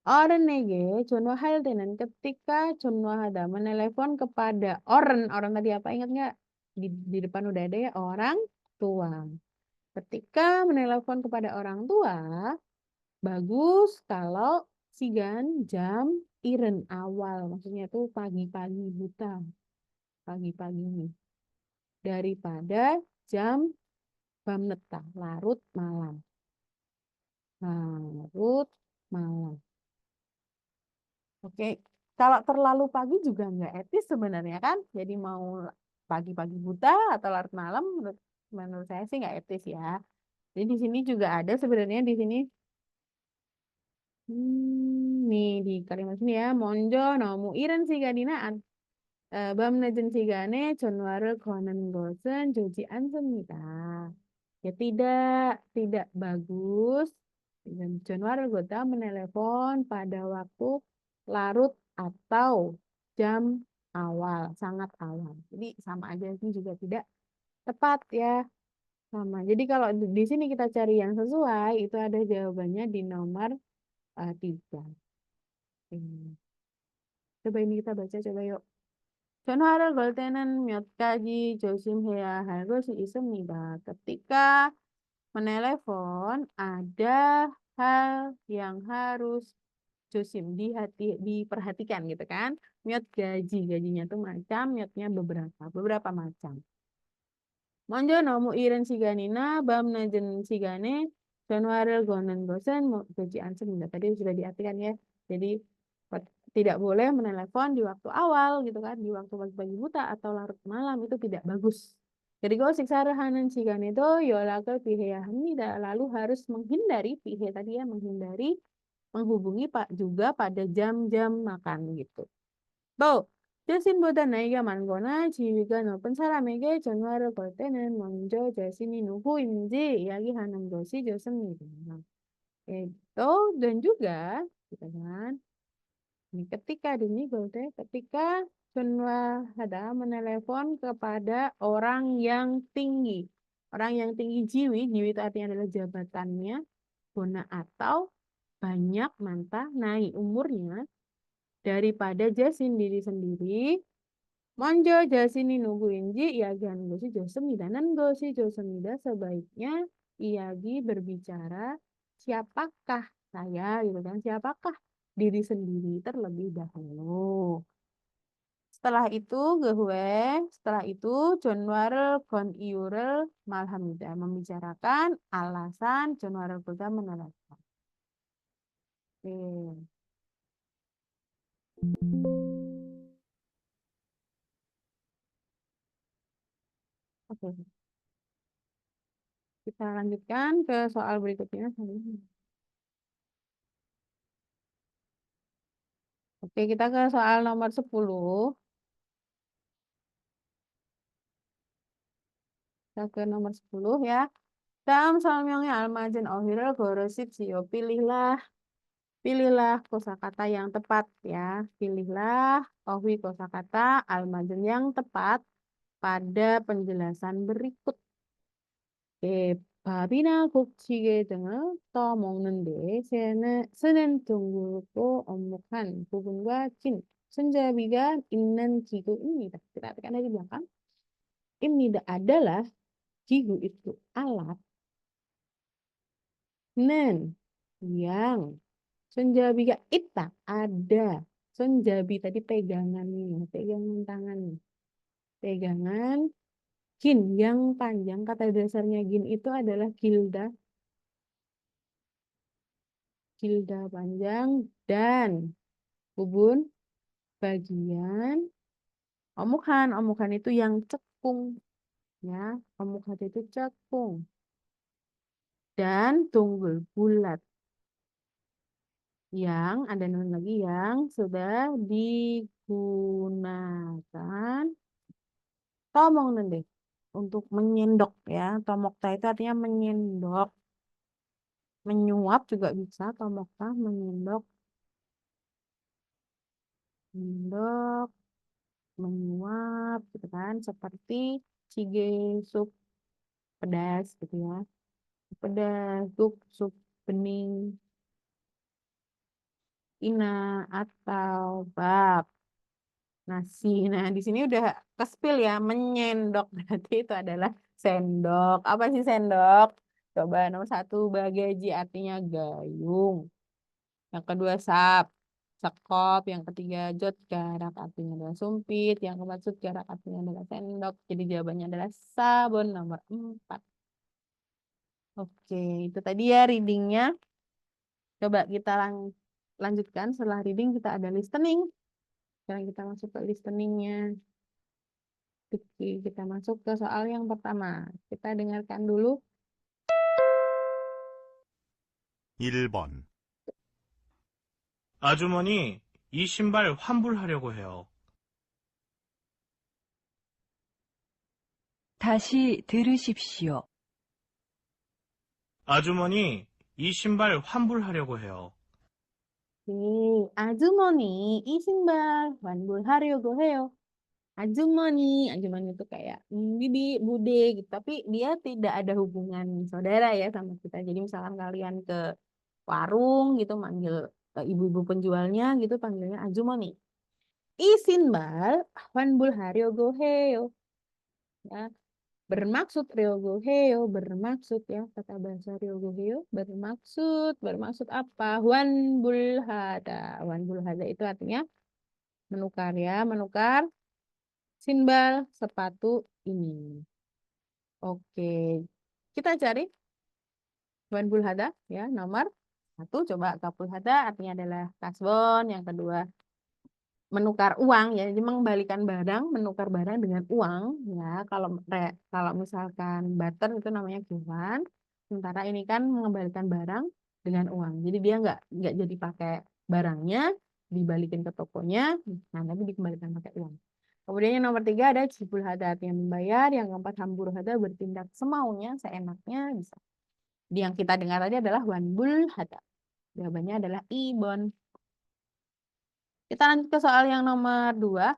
Speaker 1: Orang nege conwa haltenan ketika conwa hada menelepon kepada orang tadi apa ingat nggak? Di depan udah ada ya orang tua. Ketika menelepon kepada orang tua, bagus kalau sigan jam iren awal. Maksudnya itu pagi-pagi buta. Pagi-pagi daripada jam bamneta, larut malam. Larut malam. Oke, kalau terlalu pagi juga nggak etis sebenarnya kan. Jadi mau pagi-pagi buta atau larut malam, menurut saya sih nggak etis ya. Jadi di sini juga ada sebenarnya di sini. Nih di kalimat sini ya, monjo nomu iren sigadina bam nejen sigane jonwarel konen gosen joji ansumita. Ya tidak bagus. Dan Januari Gota menelepon pada waktu larut atau jam awal, sangat awal. Jadi sama aja ini juga tidak tepat ya. Sama. Jadi kalau di sini kita cari yang sesuai, itu ada jawabannya di nomor 3. Coba ini kita baca, coba yuk. 전화를 걸 때는 몇 가지 조심해야 할 것이 있습니다. Ketika menelepon ada hal yang harus josim diperhatikan gitu kan. Gajinya tuh macam, miotnya beberapa macam. Monjo nomu iren siganina bam najen sigane Januari gonen gosen gaji ansem. Tadi sudah diartikan ya. Jadi tidak boleh menelepon di waktu awal gitu kan, di waktu pagi-pagi buta atau larut malam itu tidak bagus. Jadi kalau siksa rehanan sigan itu yolake pihe hamida, lalu harus menghindari pihe tadi ya, menghindari menghubungi Pak juga pada jam-jam makan gitu. Tuh, 자신보다 나이가 많거나 지위가 높은 사람에게 전화를 걸 때는 먼저 자신이 누구인지 이야기하는 것이 좋습니다. Itu dan juga, gitu kan? Ini ketika dini Golte, ketika Sunwa Hada menelepon kepada orang yang tinggi. Orang yang tinggi jiwi itu artinya adalah jabatannya, guna atau banyak mantah naik umurnya daripada Jasin diri sendiri. Monjo Jasini nunggu inji iyagihan gosi josemida nan gosi josemida sebaiknya iagi berbicara siapakah saya gitu kan, siapakah diri sendiri terlebih dahulu. Setelah itu Januari kon iurel malhamida membicarakan alasan Januari Gulda menelepon. Oke. Oke. Kita lanjutkan ke soal berikutnya. Oke, kita ke soal nomor 10. Kita ke nomor 10 ya. Dalam 설명의 알맞은 어휘를 고르십시오. Pilihlah kosakata yang tepat ya. Pilihlah 어휘 kosakata almazin yang tepat pada penjelasan berikut. Oke, 밥이나 곡지게 등을 떠먹는데 쓰는 둥글고 오목한 부분과 긴 손잡이가 있는 기구입니다. Kita tekan dari belakang. Ini adalah gigu itu alat nen yang sonjabiga ita ada. Sonjabi tadi pegangannya, pegangan tangan. Pegangan gin yang panjang, kata dasarnya gin itu adalah gilda panjang dan bubun bagian omukan itu yang cekung ya, omukan itu cekung dan tunggul bulat yang ada nun lagi yang sudah digunakan tomong nanti untuk menyendok ya. Tomokta itu artinya menyendok, menyuap juga bisa tomokta, menyendok, menyendok, menyuap gitu kan, seperti cige sup pedas gitu ya. Pedas, sup bening, ina atau bab nasi. Nah, di sini udah kespil ya, menyendok berarti itu adalah sendok. Apa sih sendok? Coba nomor 1 bagaji artinya gayung. Yang kedua sekop. Yang ketiga jot jarak artinya adalah sumpit. Yang keempat sut jarak artinya adalah sendok. Jadi jawabannya adalah sabun nomor 4. Oke, itu tadi ya readingnya. Coba kita lanjutkan. Setelah reading kita ada listening. Sekarang kita masuk ke listeningnya. Oke, kita masuk ke soal yang pertama. Kita dengarkan dulu.
Speaker 2: 1번. 아주머니, 이 신발 환불하려고 해요.
Speaker 3: 다시 들으십시오.
Speaker 2: 아주머니, 이 신발 환불하려고 해요.
Speaker 1: 아주머니, 이 신발 환불하려고 해요. Ajumani itu kayak bibi, bude gitu. Tapi dia tidak ada hubungan saudara ya sama kita. Jadi misalkan kalian ke warung gitu manggil ibu-ibu penjualnya gitu panggilnya Ajumani. Isinbal wanbul haryogo heo. Ya, bermaksud ryogo heo, bermaksud ya kata bahasa ryogo heo bermaksud apa? Wanbul hada itu artinya menukar ya, menukar simbal sepatu ini. Oke, kita cari Wan Bulhada ya nomor 1. Coba Kapulhada artinya adalah kasbon. Yang kedua menukar uang ya, jadi mengembalikan barang, menukar barang dengan uang ya. Kalau misalkan barter itu namanya giwan. Sementara ini kan mengembalikan barang dengan uang. Jadi dia nggak jadi pakai barangnya, dibalikin ke tokonya, nah tapi dikembalikan pakai uang. Kemudian yang nomor 3 ada cibul hada yang membayar. Yang keempat hambur hada bertindak semaunya, seenaknya bisa. Yang kita dengar tadi adalah wanbul hada. Jawabannya adalah ibon. Kita lanjut ke soal yang nomor 2.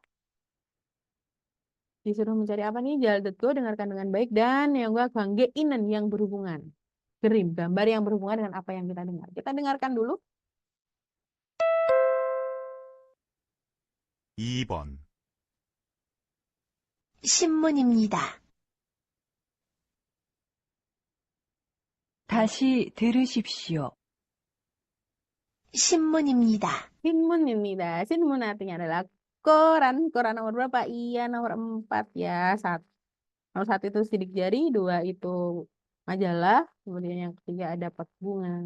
Speaker 1: Disuruh mencari apa nih? Jaldatgo, dengarkan dengan baik. Dan yang gua bangge inen yang berhubungan. Gerim, gambar yang berhubungan dengan apa yang kita dengar. Kita dengarkan dulu.
Speaker 2: 2번.
Speaker 3: 신문입니다. 다시 들으십시오. 신문입니다.
Speaker 1: Sinmunimida. Sinmun artinya adalah koran. Koran nomor berapa? Iya, nomor 4 ya. Nomor 1 itu sidik jari, 2 itu majalah, kemudian yang ketiga ada pot bunga.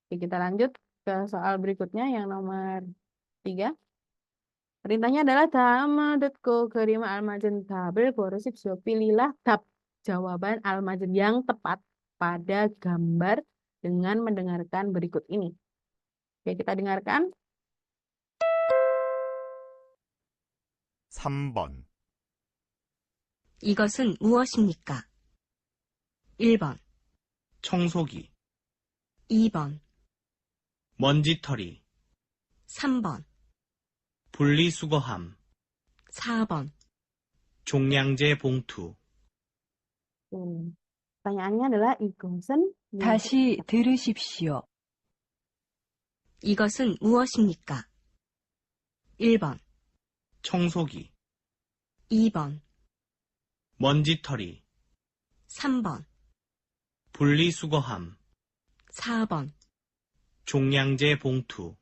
Speaker 1: Oke, kita lanjut. ke soal berikutnya yang nomor 3. Perintahnya adalah 다음을 듣고 그림 알맞은 답을 고르십시오. Pilihlah jawaban almazen yang tepat pada gambar dengan mendengarkan berikut ini. Oke, kita dengarkan.
Speaker 2: 3번.
Speaker 4: 이것은 무엇입니까? 1번,
Speaker 2: 청소기,
Speaker 4: 2번,
Speaker 2: 먼지털이,
Speaker 4: 3번,
Speaker 2: 분리수거함,
Speaker 4: 4번,
Speaker 2: 종량제 봉투.
Speaker 1: Pertanyaannya adalah 이것은
Speaker 3: 다시 들으십시오.
Speaker 4: 이것은 무엇입니까? 1번,
Speaker 2: 청소기,
Speaker 4: 2번,
Speaker 2: 먼지털이,
Speaker 4: 3번,
Speaker 2: 분리수거함,
Speaker 4: 4번,
Speaker 2: 종량제 봉투.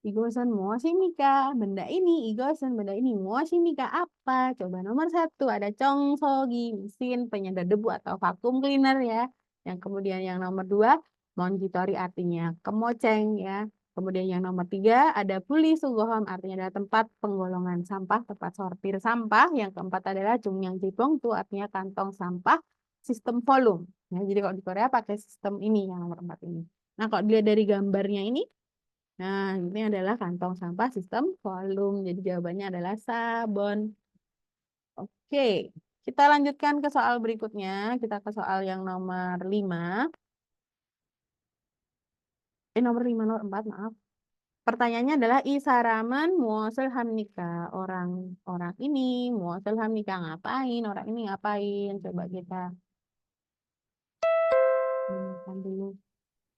Speaker 1: 이것은 무엇입니까? Benda ini, 이것은 benda ini. 무엇입니까? Apa? Coba nomor 1 ada 청소기, mesin penyedot debu atau vacuum cleaner ya. Yang kemudian yang nomor 2, monjitori artinya kemoceng ya. Kemudian yang nomor 3 ada 분리수거함 artinya adalah tempat penggolongan sampah, tempat sortir sampah. Yang keempat adalah 중량지봉투 artinya kantong sampah sistem volume. Ya, jadi kalau di Korea pakai sistem ini yang nomor 4 ini. Nah, kalau dilihat dari gambarnya ini, nah, ini adalah kantong sampah sistem volume. Jadi jawabannya adalah sabon. Oke, kita lanjutkan ke soal berikutnya. Kita ke soal yang nomor 5. Nomor 4, maaf. Pertanyaannya adalah 이 사람은 무엇을 합니까? Orang ini 무엇을 합니까? Ngapain? Orang ini ngapain? Coba kita dengarkan dulu.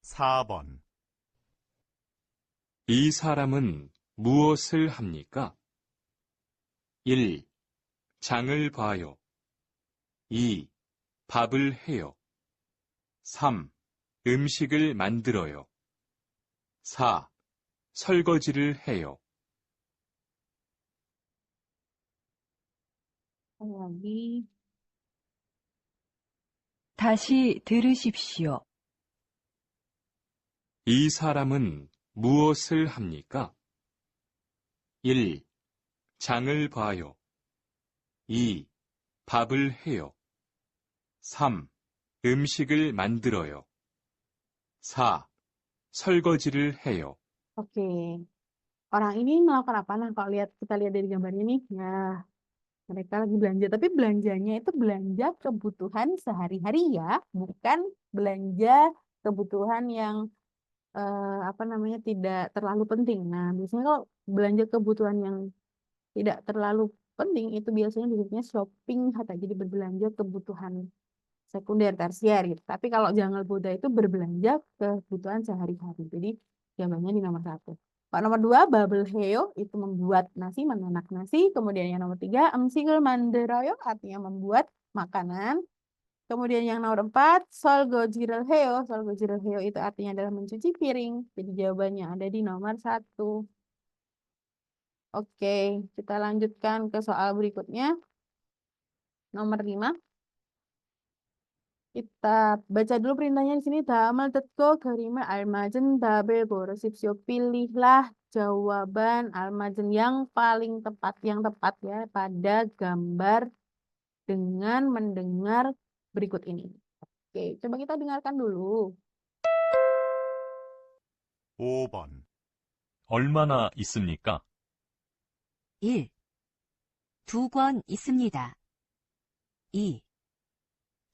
Speaker 2: 4번.
Speaker 5: 이 사람은 무엇을 합니까? 1. 장을 봐요. 2. 밥을 해요. 3. 음식을 만들어요. 4. 설거지를 해요.
Speaker 1: lagi.
Speaker 3: 다시 들으십시오.
Speaker 5: 이 사람은 무엇을 합니까? 1. 장을 봐요. 2. 밥을 해요. 3. 음식을 만들어요. 4. 설거지를 해요.
Speaker 1: Oke. Orang ini melakukan apa? Nah, kalau kita lihat dari gambarnya nih, ya mereka lagi belanja. Tapi belanjanya itu belanja kebutuhan sehari-hari ya, bukan belanja kebutuhan yang tidak terlalu penting. Nah, biasanya kalau belanja kebutuhan yang tidak terlalu penting itu biasanya disebutnya shopping atau jadi berbelanja kebutuhan sekunder, tersier gitu. Tapi kalau jangan boda itu berbelanja kebutuhan sehari-hari. Jadi jawabannya di nomor 1. Pak nomor 2, babelheo itu membuat nasi, menanak nasi. Kemudian yang nomor 3, 음식을 만들어요 artinya membuat makanan. Kemudian yang nomor 4, 설거지를 해요. 설거지를 해요 itu artinya adalah mencuci piring. Jadi jawabannya ada di nomor 1. Oke, kita lanjutkan ke soal berikutnya. Nomor 5. Kita baca dulu perintahnya di sini. 다음을 듣고 그림을 알맞은 답을 고르십시오. Pilihlah jawaban almazen yang paling tepat, yang tepat ya pada gambar dengan mendengar berikut ini. Oke, coba kita dengarkan dulu.
Speaker 2: 5번.
Speaker 6: 얼마나 있습니까?
Speaker 4: 1. 2권 있습니다. 2.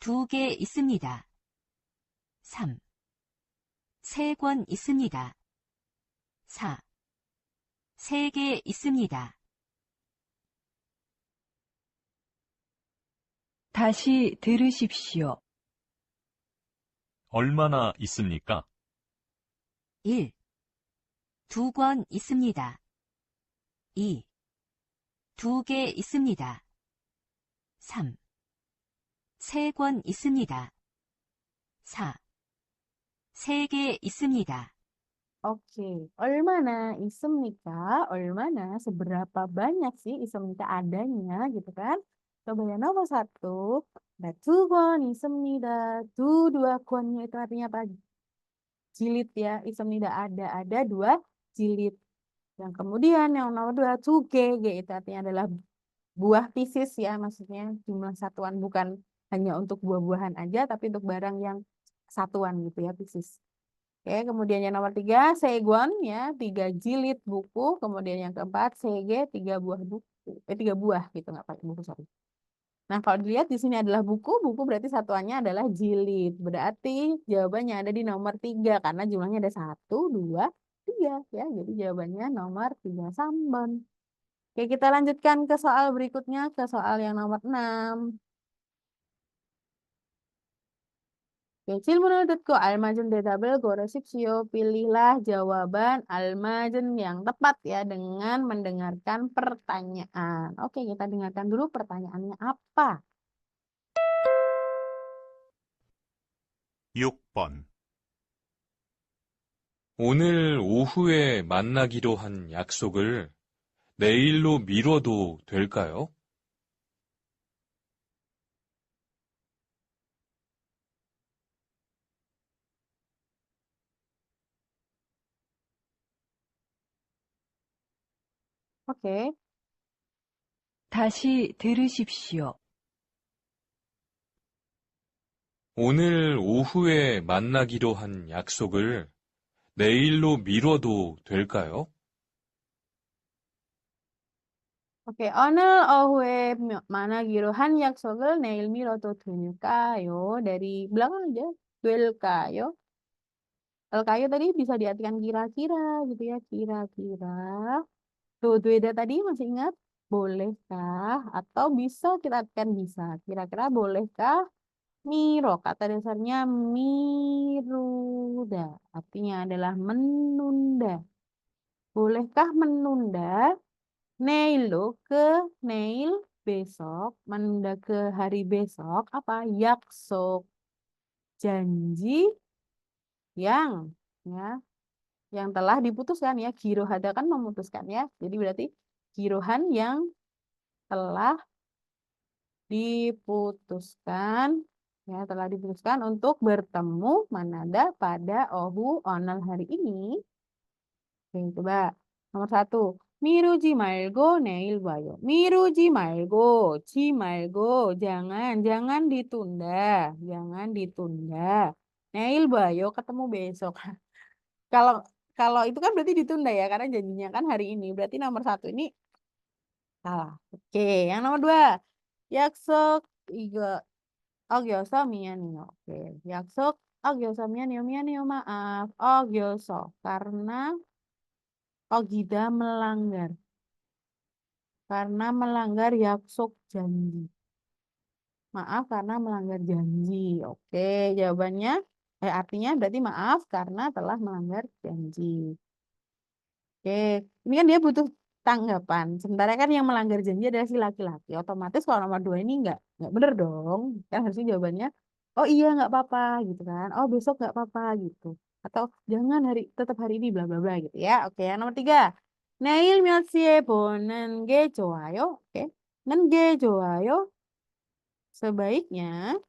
Speaker 4: 2개 있습니다. 3. 3권 있습니다. 4. 3개 있습니다.
Speaker 3: 다시 들으십시오.
Speaker 6: 얼마나 있습니까?
Speaker 4: 1. 2권 있습니다. 2. 2개 있습니다. 3. 3권 있습니다. 4. 3개 있습니다.
Speaker 1: Oke, 얼마나 있습니까? 얼마나, seberapa banyak sih 있습니까 adanya gitu kan? Coba yang nomor 1, ada 2권 있습니다. 2 konnya itu artinya apa? jilid ya. Isem tidak ada 2 jilid. Yang kemudian yang nomor 2 tuge, G itu artinya adalah buah pisis ya, maksudnya jumlah satuan, bukan hanya untuk buah-buahan aja, tapi untuk barang yang satuan gitu ya, pisis. Oke, kemudian yang nomor 3 segon ya, 3 jilid buku. Kemudian yang keempat sege, 3 buah buku. 3 buah gitu, nggak pakai buku, sorry. Nah, kalau dilihat di sini adalah buku berarti satuannya adalah jilid. Berarti jawabannya ada di nomor 3 karena jumlahnya ada 1, 2, 3 ya. Jadi jawabannya nomor 3 Sambon. Oke, kita lanjutkan ke soal berikutnya, ke soal yang nomor 6. Oke, 질문을 듣고 알맞은 대답을 고르십시오. Pilihlah jawaban almazen yang tepat ya dengan mendengarkan pertanyaan. Oke, kita dengarkan dulu pertanyaannya apa.
Speaker 2: 6번,
Speaker 5: 오늘 오후에 만나기로 한 약속을 내일로 미뤄도 될까요?
Speaker 1: Oke,
Speaker 3: 다시 들으십시오.
Speaker 5: 오늘 오후에 만나기로 한 약속을 내일로 미뤄도 될까요?
Speaker 1: oke. 오늘 오후에 만나기로 한 약속을 내일 미뤄도 될까요? Dari belakang aja. 될까요? 될까요 tadi bisa diartikan kira-kira gitu ya. Kira-kira. Tuh, beda tadi masih ingat? Bolehkah? Atau bisa kita artikan bisa. Kira-kira bolehkah? Miro, kata dasarnya miruda. Artinya adalah menunda. Bolehkah menunda? Neil ke Neil besok. Menunda ke hari besok. Apa? Yaksok. Janji yang ya yang telah diputuskan ya. Girohada kan memutuskan ya. Jadi berarti girohan yang telah diputuskan untuk bertemu Manada pada Ohu Onal hari ini. Oke, coba nomor 1. 미루지 말고 내일 와요. 미루지 말고, 지 말고, jangan ditunda, 내일 와요, ketemu besok. Kalau kalau itu kan berarti ditunda ya, karena janjinya kan hari ini. Berarti nomor 1 ini salah. Oke, yang nomor 2. 약속 이거 어겨서 미안해요. Oke, 약속 어겨서 미안해요, maaf. 어겨서 karena 어기다 melanggar. Karena melanggar 약속 janji. Maaf karena melanggar janji. Oke, jawabannya artinya berarti maaf karena telah melanggar janji. Oke, ini kan dia butuh tanggapan. Sementara kan yang melanggar janji adalah si laki-laki. Otomatis kalau nomor 2 ini nggak bener dong. Kan harusnya jawabannya, oh iya nggak apa-apa gitu kan. Oh besok nggak apa-apa gitu. Atau jangan tetap hari ini bla bla bla gitu ya. Oke, yang nomor 3. 내일 몇 시에 보는 게 좋아요? Oke. 는 게 좋아요? Sebaiknya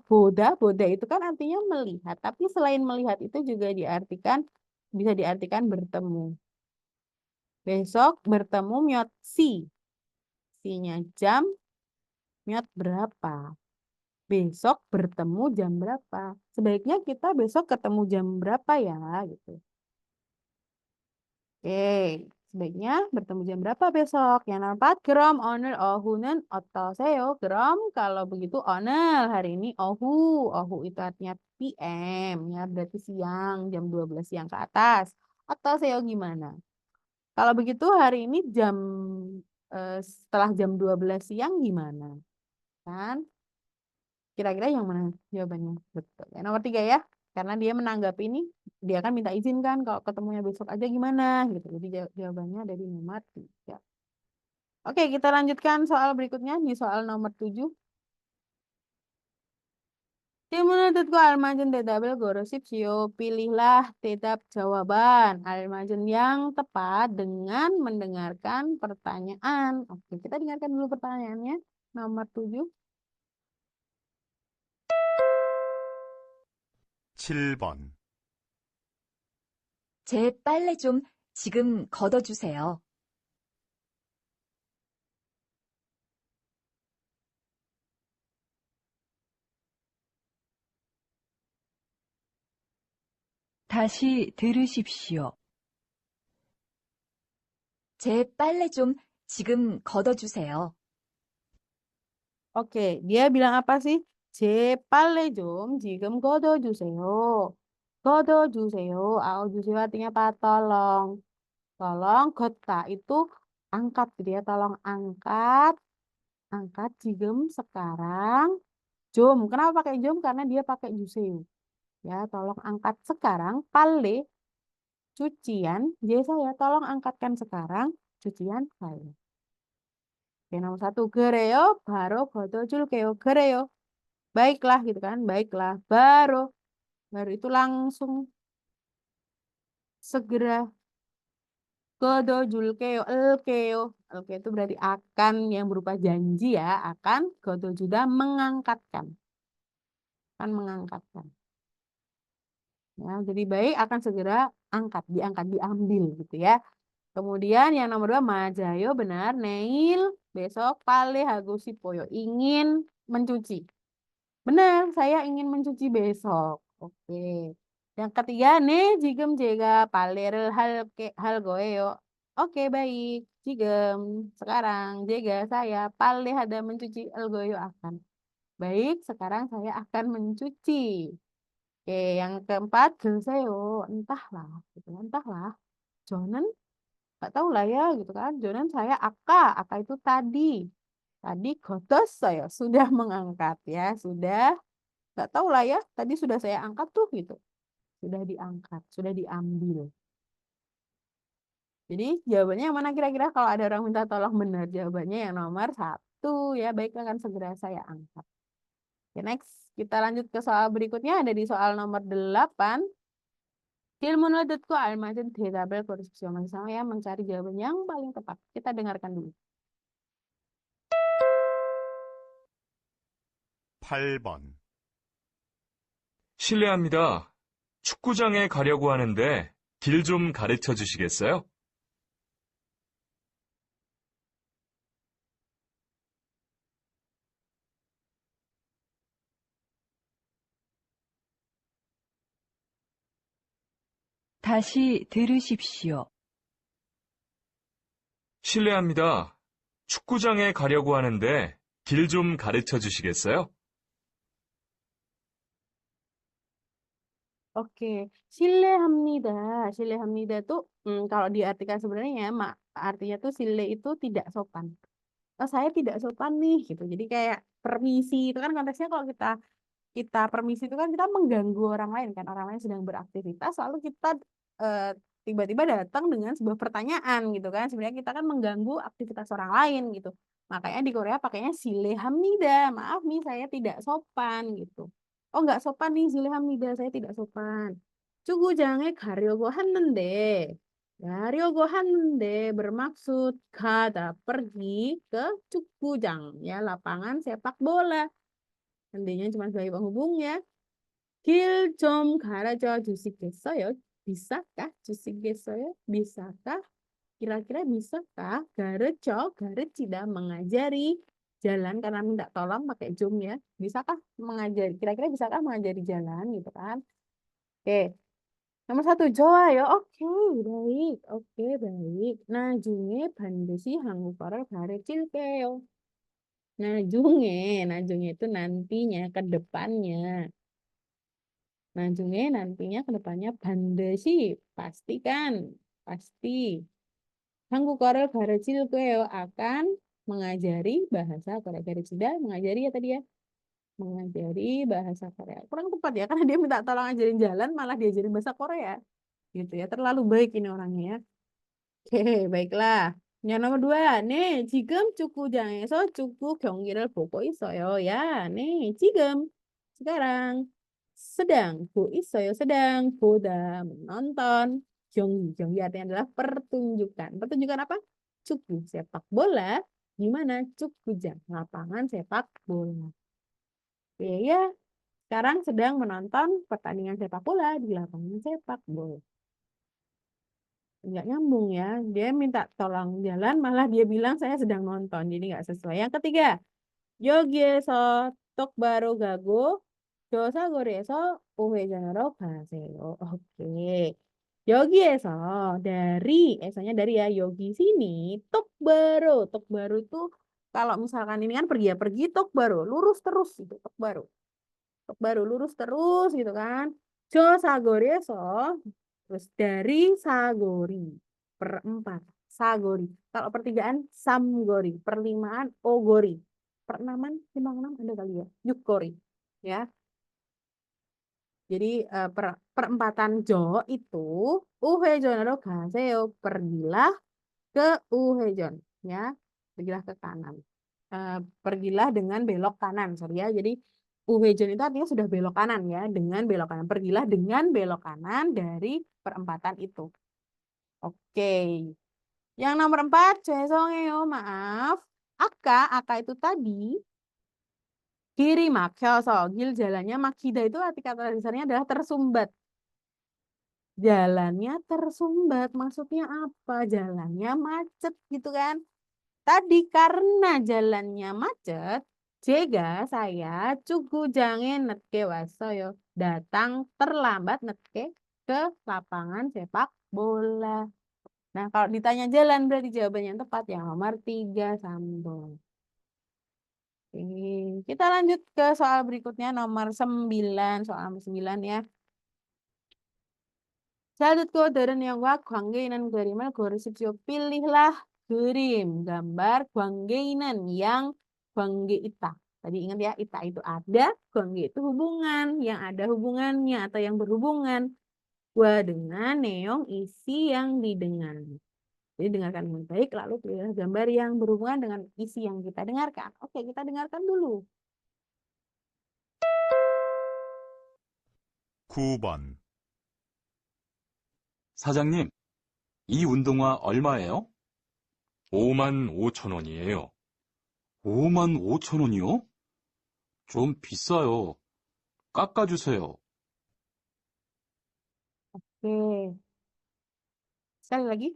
Speaker 1: boda itu kan artinya melihat. Tapi selain melihat itu juga bisa diartikan bertemu. Besok bertemu myot si. Si-nya jam, myot berapa. Besok bertemu jam berapa. Sebaiknya kita besok ketemu jam berapa ya gitu. Oke, sebaiknya bertemu jam berapa besok? Yang nomor 4, 그럼 오늘 오후는 어떠세요? 그럼 kalau begitu 오늘 hari ini ohu itu artinya PM ya, berarti siang, jam 12 siang ke atas. 어떠세요 gimana? Kalau begitu hari ini setelah jam 12 siang gimana? Kan? Kira-kira yang mana jawabannya? Betul. Yang nomor 3 ya. Karena dia menanggapi ini, dia akan minta izin kan kalau ketemunya besok aja gimana gitu. Jadi jawabannya ada di nomor 3. Oke, kita lanjutkan soal berikutnya di soal nomor 7. 질문을 듣고 알맞은 대답을 고르십시오. Pilihlah tetap jawaban almazen yang tepat dengan mendengarkan pertanyaan. Oke, kita dengarkan dulu pertanyaannya. Nomor 7.
Speaker 2: 7번,
Speaker 7: 제 빨래 좀 지금 걷어주세요.
Speaker 3: 다시 들으십시오.
Speaker 7: 제 빨래 좀 지금 걷어주세요.
Speaker 1: Oke, dia bilang apa sih? 제 빨래 좀 지금 걷어주세요. 걷어주세요. 주세요 artinya apa? Tolong. Tolong 걷다 itu angkat gitu ya. Tolong angkat. Angkat 지금 sekarang. 좀. Kenapa pakai 좀? Karena dia pakai 주세요. Ya, tolong angkat sekarang. 빨래 cucian. Jadi saya tolong angkatkan sekarang cucian saya. Oke, nomor satu. 그래요. 바로 걷어줄게요. 그래요. Baiklah gitu kan. Baiklah. Baru itu langsung segera 걷어줄게요. 을게요. Oke, itu berarti akan yang berupa janji ya. Akan 걷어주다 mengangkatkan. Akan mengangkatkan. Ya, jadi baik akan segera diangkat, diambil gitu ya. Kemudian yang nomor 2, 맞아요, benar. Neil, besok 빨래 하고 싶어요. Ingin mencuci. Benar, saya ingin mencuci besok. Oke. Yang ketiga, 네, 지금 제가 빨래를 할 거예요. Oke, baik. 지금, sekarang, saya 빨래하다 mencuci 할 거예요 akan. Baik, sekarang saya akan mencuci. Oke, yang keempat, 글쎄요, entahlah. Gitu. Entahlah. 저는 nggak tahu lah ya gitu kan. Jonan saya aka itu tadi 걷었어요. Sudah mengangkat ya, sudah nggak tahu lah ya. Tadi sudah saya angkat tuh gitu. Sudah diangkat, sudah diambil. Jadi jawabannya yang mana kira-kira kalau ada orang minta tolong benar? Jawabannya yang nomor 1 ya. Baik, akan segera saya angkat. Oke, next kita lanjut ke soal berikutnya. Ada di soal nomor 8. 질문을 듣고 알맞은 대답을 고르십시오. Masih sama ya, mencari jawaban yang paling tepat. Kita dengarkan dulu.
Speaker 2: 8번,
Speaker 5: 실례합니다. 축구장에 가려고 하는데 길 좀 가르쳐 주시겠어요?
Speaker 3: 다시 들으십시오.
Speaker 5: 실례합니다. 축구장에 가려고 하는데 길 좀 가르쳐 주시겠어요?
Speaker 1: Oke, 실례합니다. 실례합니다 tuh kalau diartikan sebenarnya artinya tuh sile itu tidak sopan. Saya tidak sopan nih gitu. Jadi kayak permisi itu kan konteksnya kalau kita permisi itu kan kita mengganggu orang lain kan. Orang lain sedang beraktivitas lalu kita eh, tiba-tiba datang dengan sebuah pertanyaan gitu kan. Sebenarnya kita kan mengganggu aktivitas orang lain gitu. Makanya di Korea pakainya 실례합니다. Maaf nih saya tidak sopan gitu. Oh nggak sopan nih 실례합니다. Saya tidak sopan. 축구장에 가려고 하는데 bermaksud 가다 pergi ke 축구장 ya lapangan sepak bola. Nantinya cuma sebagai penghubung ya. 길 좀 가르쳐 주시겠어요? Bisakah 주시겠어요? Bisakah? Kira-kira bisakah? 가르치다 mengajari jalan karena minta tolong pakai 좀 ya. Bisakah mengajari? Kira-kira bisakah mengajari jalan gitu kan? Oke. Nomor 1, 좋아요. Oke, baik. Oke, baik. 나중에 반드시 한국어를 가르칠게요. 나중에 itu nantinya, ke depannya. nantinya ke depannya 반드시, pastikan, pasti. 한국어를 가르칠게요 akan mengajari bahasa Korea. 가르치다, mengajari ya tadi ya. Mengajari bahasa Korea. Kurang tepat ya, karena dia minta tolong ajarin jalan, malah diajarin bahasa Korea. Gitu ya, terlalu baik ini orangnya ya. Oke, baiklah. Yang nomor 2, 네, 지금 축구장에서 축구 경기를 보고 있어요. Ya, 네, 지금. Sekarang. Sedang, sedang, 보다, menonton. 경기 artinya adalah pertunjukan. Pertunjukan apa? 축구, sepak bola. Di mana? 축구장, lapangan sepak bola. Oke ya, sekarang sedang menonton pertandingan sepak bola di lapangan sepak bola. Nggak nyambung ya. Dia minta tolong jalan, malah dia bilang saya sedang nonton. Jadi nggak sesuai. Yang ketiga, 여기에서 똑바로 가고 조사거리에서 우회전으로 가세요. Oke. 여기에서 dari, esanya dari ya, yogi sini, 똑바로. 똑바로 itu kalau misalkan ini kan pergi ya, pergi 똑바로, lurus terus itu 똑바로. 똑바로 lurus terus gitu kan. 조사거리에서 terus dari Sagori perempat Sagori. Kalau pertigaan Samgori, perlimaan Ogori. Perenaman, 56 ada kali ya. Yukgori. Ya. Jadi perempatan Jo itu uhejonero gaseo, pergilah ke uhejon ya. Pergilah ke kanan. Pergilah dengan belok kanan, sorry ya. Jadi uhejon itu artinya sudah belok kanan ya, dengan belok kanan. Pergilah dengan belok kanan dari perempatan itu. Oke. Yang nomor 4, 죄송해요, maaf. Aka itu tadi kiri makyoso, gil jalannya makida itu arti kata dasarnya adalah tersumbat. Jalannya tersumbat, maksudnya apa? Jalannya macet gitu kan. Tadi karena jalannya macet, jega saya cugu jangan netke wasoyo. Datang terlambat netke ke lapangan sepak bola. Nah, kalau ditanya jalan berarti jawabannya yang tepat yang nomor 3 Sambong. Oke, kita lanjut ke soal berikutnya nomor 9, soal nomor 9 ya. Sadatku odaran yang wa gwanggenan garimal gorisipsio, pilihlah gerim gambar gwanggenan yang gwangge ita. Tadi ingat ya, ita itu ada, gwangge itu hubungan, yang ada hubungannya atau yang berhubungan. Wa dengan neong isi yang didengar. Jadi dengarkan dengan baik, lalu pilihlah gambar yang berhubungan dengan isi yang kita dengarkan. Oke, kita dengarkan dulu.
Speaker 2: 9번,
Speaker 5: 사장님, 이 운동화 얼마예요?
Speaker 6: 5만 5천 원이에요.
Speaker 5: 5만 5천 원이요? 좀 비싸요. 깎아주세요.
Speaker 1: Oke, sekali lagi.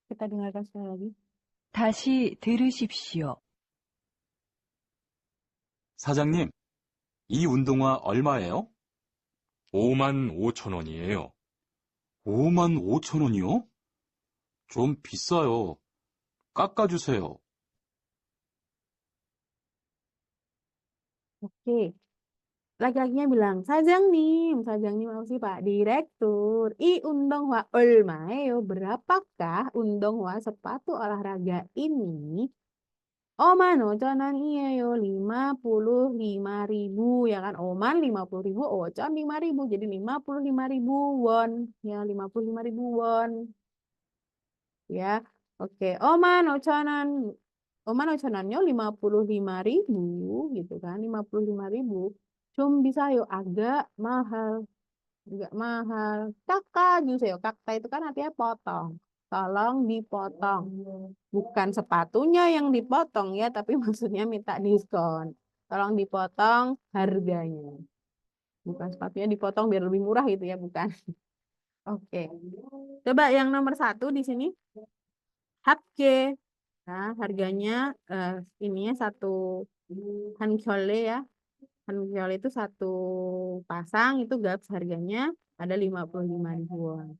Speaker 1: Kita dengarkan sekali lagi.
Speaker 3: 다시 들으십시오.
Speaker 5: 사장님, 이 운동화 얼마예요?
Speaker 6: 5만 5천 원이에요.
Speaker 5: 5만 5천 원이요? 좀 비싸요. 깎아주세요.
Speaker 1: Oke. Laki-lakinya bilang, Sajangnim apa sih Pak? Direktur. I undonghwa olmaeo. Berapakah undonghwa sepatu olahraga ini? Oman oconan iyo 55.000 ya kan? Oman 50.000, ocon 5.000. Jadi 55.000 won. Ya, 55.000 won. Ya, oke. Oman oconannya 55.000 gitu kan? 55.000. Cum bisa yuk agak mahal. Agak mahal. Kakak juga yuk. Kakak itu kan artinya potong. Tolong dipotong. Bukan sepatunya yang dipotong ya, tapi maksudnya minta diskon. Tolong dipotong harganya. Bukan sepatunya dipotong biar lebih murah gitu ya, bukan. Oke. Coba yang nomor 1 di sini. Hapke. Nah, harganya ininya 1 hankyole ya. Hankyole itu 1 pasang, itu gaps harganya ada 55.000 won.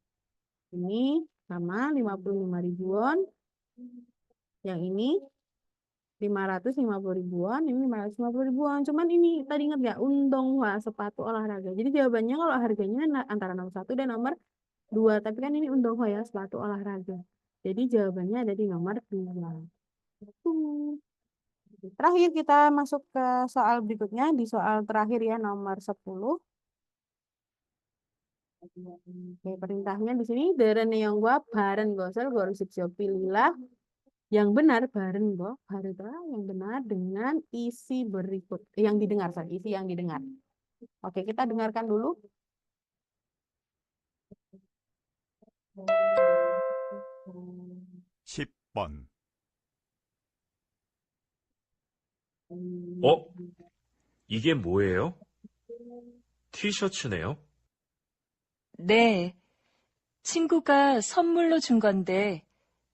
Speaker 1: Ini sama 55.000 won. Yang ini 550.000 won, ini 550.000 won. Cuman ini tadi ingat gak? Undonghwa sepatu olahraga. Jadi jawabannya kalau harganya antara nomor 1 dan nomor 2. Tapi kan ini undonghwa ya, sepatu olahraga. Jadi jawabannya ada di nomor 2. Terakhir kita masuk ke soal berikutnya. Di soal terakhir ya, nomor 10. Oke, perintahnya di sini deren yang gua baren gosel gorusipsio, pilihlah yang benar baren go harita yang benar dengan isi berikut yang didengar, isi yang didengar. Oke, kita dengarkan dulu.
Speaker 2: (10번)
Speaker 6: 어? 이게 뭐예요? 티셔츠네요.
Speaker 3: 네. 친구가 선물로 준 건데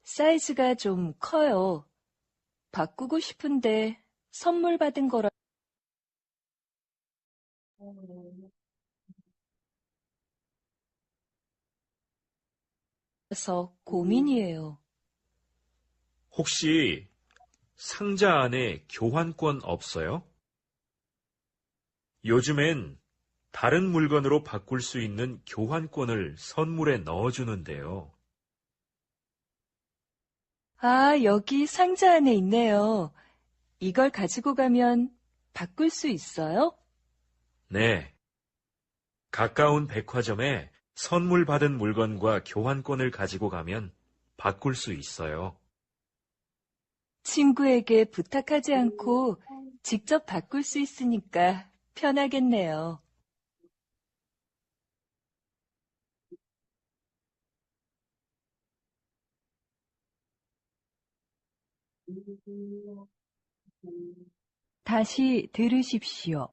Speaker 3: 사이즈가 좀 커요. 바꾸고 싶은데 선물 받은 거라서 고민이에요.
Speaker 6: 혹시 상자 안에 교환권 없어요? 요즘엔 다른 물건으로 바꿀 수 있는 교환권을 선물에 넣어주는데요.
Speaker 3: 아, 여기 상자 안에 있네요. 이걸 가지고 가면 바꿀 수 있어요?
Speaker 6: 네. 가까운 백화점에 선물 받은 물건과 교환권을 가지고 가면 바꿀 수 있어요.
Speaker 3: 친구에게 부탁하지 않고 직접 바꿀 수 있으니까 편하겠네요. 다시 들으십시오.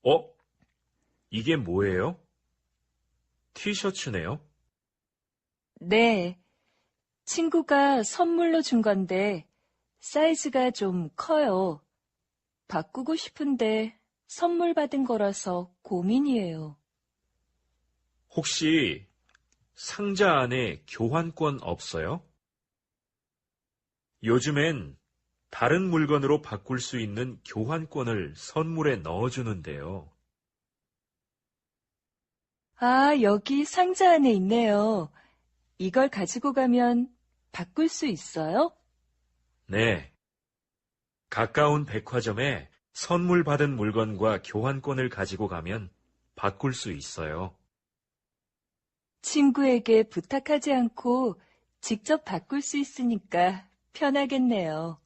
Speaker 6: 어? 이게 뭐예요? 티셔츠네요.
Speaker 3: 네. 친구가 선물로 준 건데 사이즈가 좀 커요. 바꾸고 싶은데 선물 받은 거라서 고민이에요.
Speaker 6: 혹시 상자 안에 교환권 없어요? 요즘엔 다른 물건으로 바꿀 수 있는 교환권을 선물에 넣어주는데요.
Speaker 3: 아, 여기 상자 안에 있네요. 이걸 가지고 가면 바꿀 수 있어요?
Speaker 6: 네. 가까운 백화점에 선물 받은 물건과 교환권을 가지고 가면 바꿀 수 있어요.
Speaker 3: 친구에게 부탁하지 않고 직접 바꿀 수 있으니까 편하겠네요.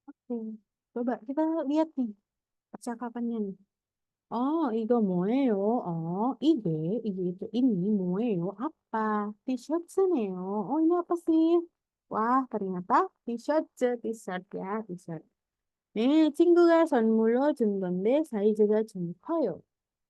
Speaker 1: Oke, coba kita lihat nih percakapannya nih. Oh, 이거 뭐예요? 이게 itu ini 뭐예요? apa? T-shirt네요. Ini apa sih? Wah, ternyata t-shirt ya, t-shirt. 네, 친구가 선물로 준 건데 사이즈가 좀 커요.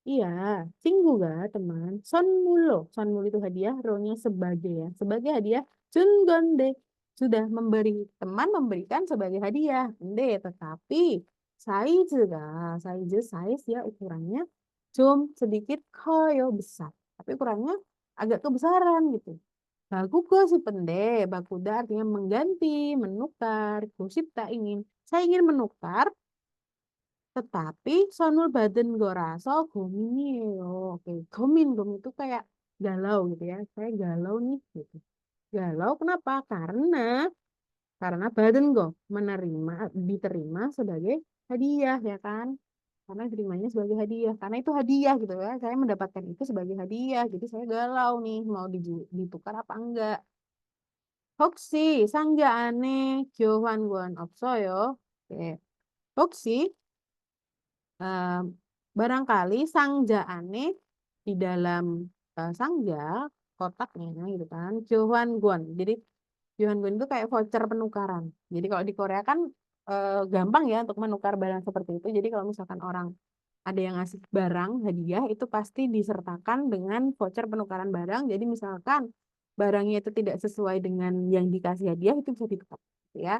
Speaker 1: Iya, 친구가 teman 선물로, 선물 itu hadiah, ro-nya sebagai ya, sebagai hadiah 준 건데 sudah memberi, teman memberikan sebagai hadiah. 근데 tetapi size ya ukurannya 좀 sedikit 커요, besar. tapi ukurannya agak kebesaran gitu. 바꾸고 싶은데, bakuda artinya mengganti, menukar, 싶다 ingin. Saya ingin menukar, tetapi 선물 받은 거라서 고민이에요. Oke, gomin itu kayak galau gitu ya. Saya galau nih gitu. Galau kenapa? Karena 받은 거 menerima, diterima sebagai hadiah ya kan? Karena diterimanya sebagai hadiah. Karena itu hadiah gitu ya. Saya mendapatkan itu sebagai hadiah. Jadi saya galau nih mau ditukar apa enggak. 혹시 상자 안에 교환권 없어요? Oke. 혹시 eh, barangkali sangja aneh di dalam sangja kotaknya gitu kan Johan Gon. Jadi Johan Gon itu kayak voucher penukaran. Jadi kalau di Korea kan gampang ya untuk menukar barang seperti itu. Jadi kalau misalkan orang ada yang ngasih barang hadiah itu pasti disertakan dengan voucher penukaran barang. Jadi misalkan barangnya itu tidak sesuai dengan yang dikasih hadiah itu bisa ditukar gitu ya.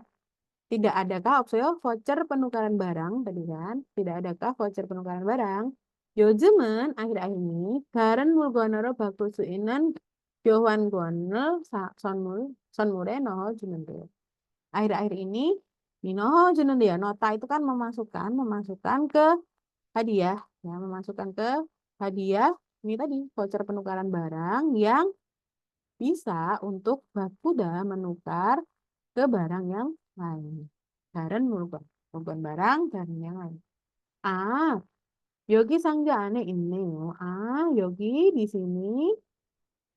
Speaker 1: Tidak adakah opsio voucher penukaran barang tadi kan? Tidak adakah voucher penukaran barang? 요즘은 akhir-akhir ini 다른 물건으로 바꿀 수 있는 교환권을 선물에 넣어주는데요. Akhir-akhir ini 넣어주는데요. nota itu kan memasukkan ke hadiah ya, memasukkan ke hadiah ini tadi voucher penukaran barang yang bisa untuk bakuda menukar ke barang yang lain. 다른 물건 barang dan yang lain. 아, 여기 상자 안에 있네요. 여기 di sini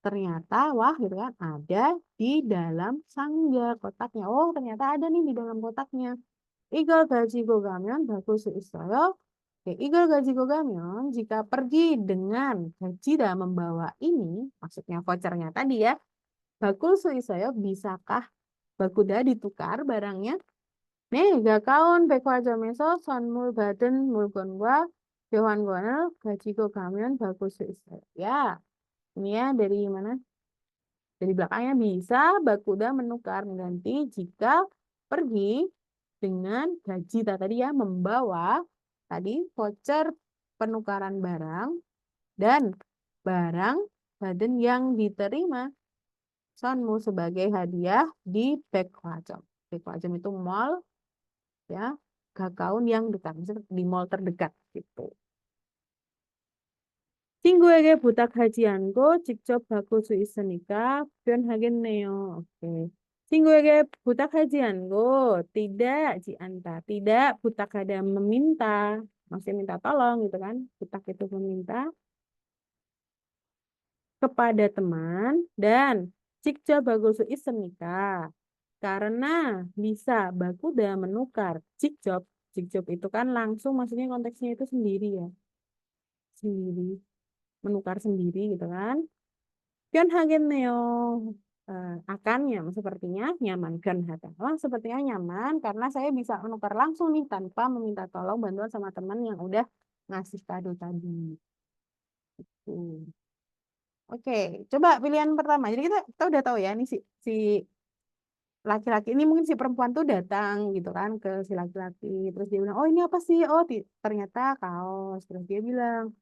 Speaker 1: ternyata wah gitu kan ada di dalam 상자 kotaknya. Oh, ternyata ada nih di dalam kotaknya. 이걸 가지고 가면 바꿀 수 있어요. Oke, 이걸 가지고 가면 jika pergi dengan tidak membawa ini, maksudnya vouchernya tadi ya, 바꿀 수 있어요. Bisakah bakuda ditukar barangnya. 네, 가까운 백화점에서 선물 받은 물건과 교환권을 가지고 가면 바꿀 수 있어요. Ya, ini ya dari mana? Dari belakangnya bisa bakuda menukar mengganti jika pergi dengan gaji tadi ya membawa tadi voucher penukaran barang dan barang badan yang diterima Sonmu sebagai hadiah di 백화점. 백화점 itu mall ya, gaun yang dekat, maksudnya di mall terdekat gitu. 친구에게 부탁하지 않고 직접 바꿀 수 있으니까 표현하겠네요. Oke. 친구에게 부탁하지 않고 tidak diantar, tidak butakada meminta, maksudnya minta tolong gitu kan. Butak itu meminta kepada teman dan 직접 바꿀 수 있으니까 karena bisa bakuda menukar 직접 itu kan langsung maksudnya konteksnya itu sendiri ya. Sendiri. Menukar sendiri gitu kan. 변하겠네요. Akannya sepertinya nyaman. 변하다. Oh, sepertinya nyaman karena saya bisa menukar langsung nih tanpa meminta tolong bantuan sama teman yang udah ngasih kado tadi. Oke, coba pilihan pertama. Jadi kita udah tahu ya, ini si laki-laki ini mungkin si perempuan tuh datang gitu kan ke si laki-laki. Terus dia bilang, oh ini apa sih? Oh ternyata kaos. Terus dia bilang,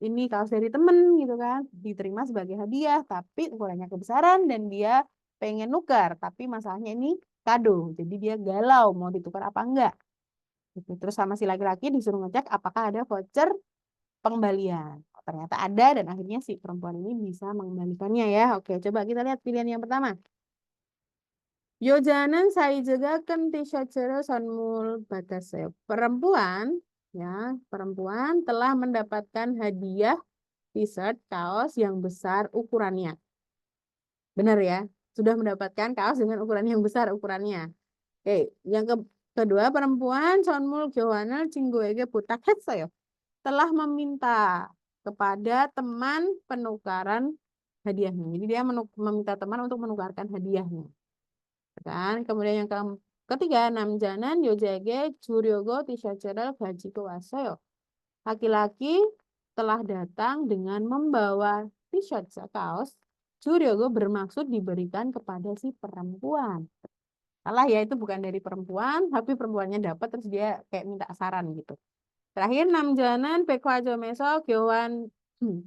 Speaker 1: ini kaos dari temen gitu kan, diterima sebagai hadiah tapi ukurannya kebesaran dan dia pengen nukar tapi masalahnya ini kado jadi dia galau mau ditukar apa enggak gitu. Terus sama si laki-laki disuruh ngecek apakah ada voucher pengembalian. Oh, ternyata ada dan akhirnya si perempuan ini bisa mengembalikannya ya. Oke, coba kita lihat pilihan yang pertama. 여자는 사이즈가 큰 티셔츠를 선물 받았어요. Perempuan ya, perempuan telah mendapatkan hadiah t-shirt kaos yang besar ukurannya. Benar ya? Sudah mendapatkan kaos dengan ukuran yang besar ukurannya. Oke, yang kedua perempuan 선물 교환을 친구에게 부탁했어요. Telah meminta kepada teman penukaran hadiahnya. Jadi dia meminta teman untuk menukarkan hadiahnya. Kan? Kemudian yang ketiga, 남자는 여자에게 주려고 티셔츠를 가지고 왔어요. Laki-laki telah datang dengan membawa t-shirt kaos. 주려고 bermaksud diberikan kepada si perempuan. Salah ya, itu bukan dari perempuan, tapi perempuannya dapat terus dia kayak minta saran gitu. Terakhir, 남자는 백화점에서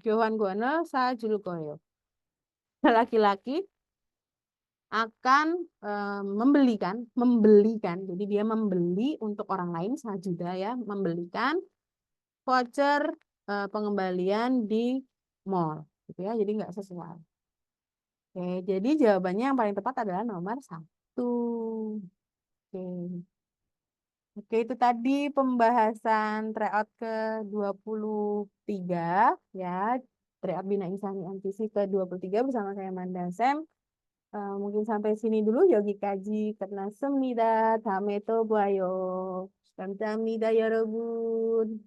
Speaker 1: 교환권을 사줄 거예요. Laki-laki akan membelikan, jadi dia membeli untuk orang lain sajuda ya, membelikan voucher pengembalian di mall, gitu ya, jadi nggak sesuai. Oke, jadi jawabannya yang paling tepat adalah nomor 1. Oke. Oke, itu tadi pembahasan tryout ke-23 ya, tryout Bina Insani MTC ke-23 bersama saya Manda Sam. mungkin sampai sini dulu 여기까지 끝났습니다. 다음에 또 봐요. 감사합니다, 여러분.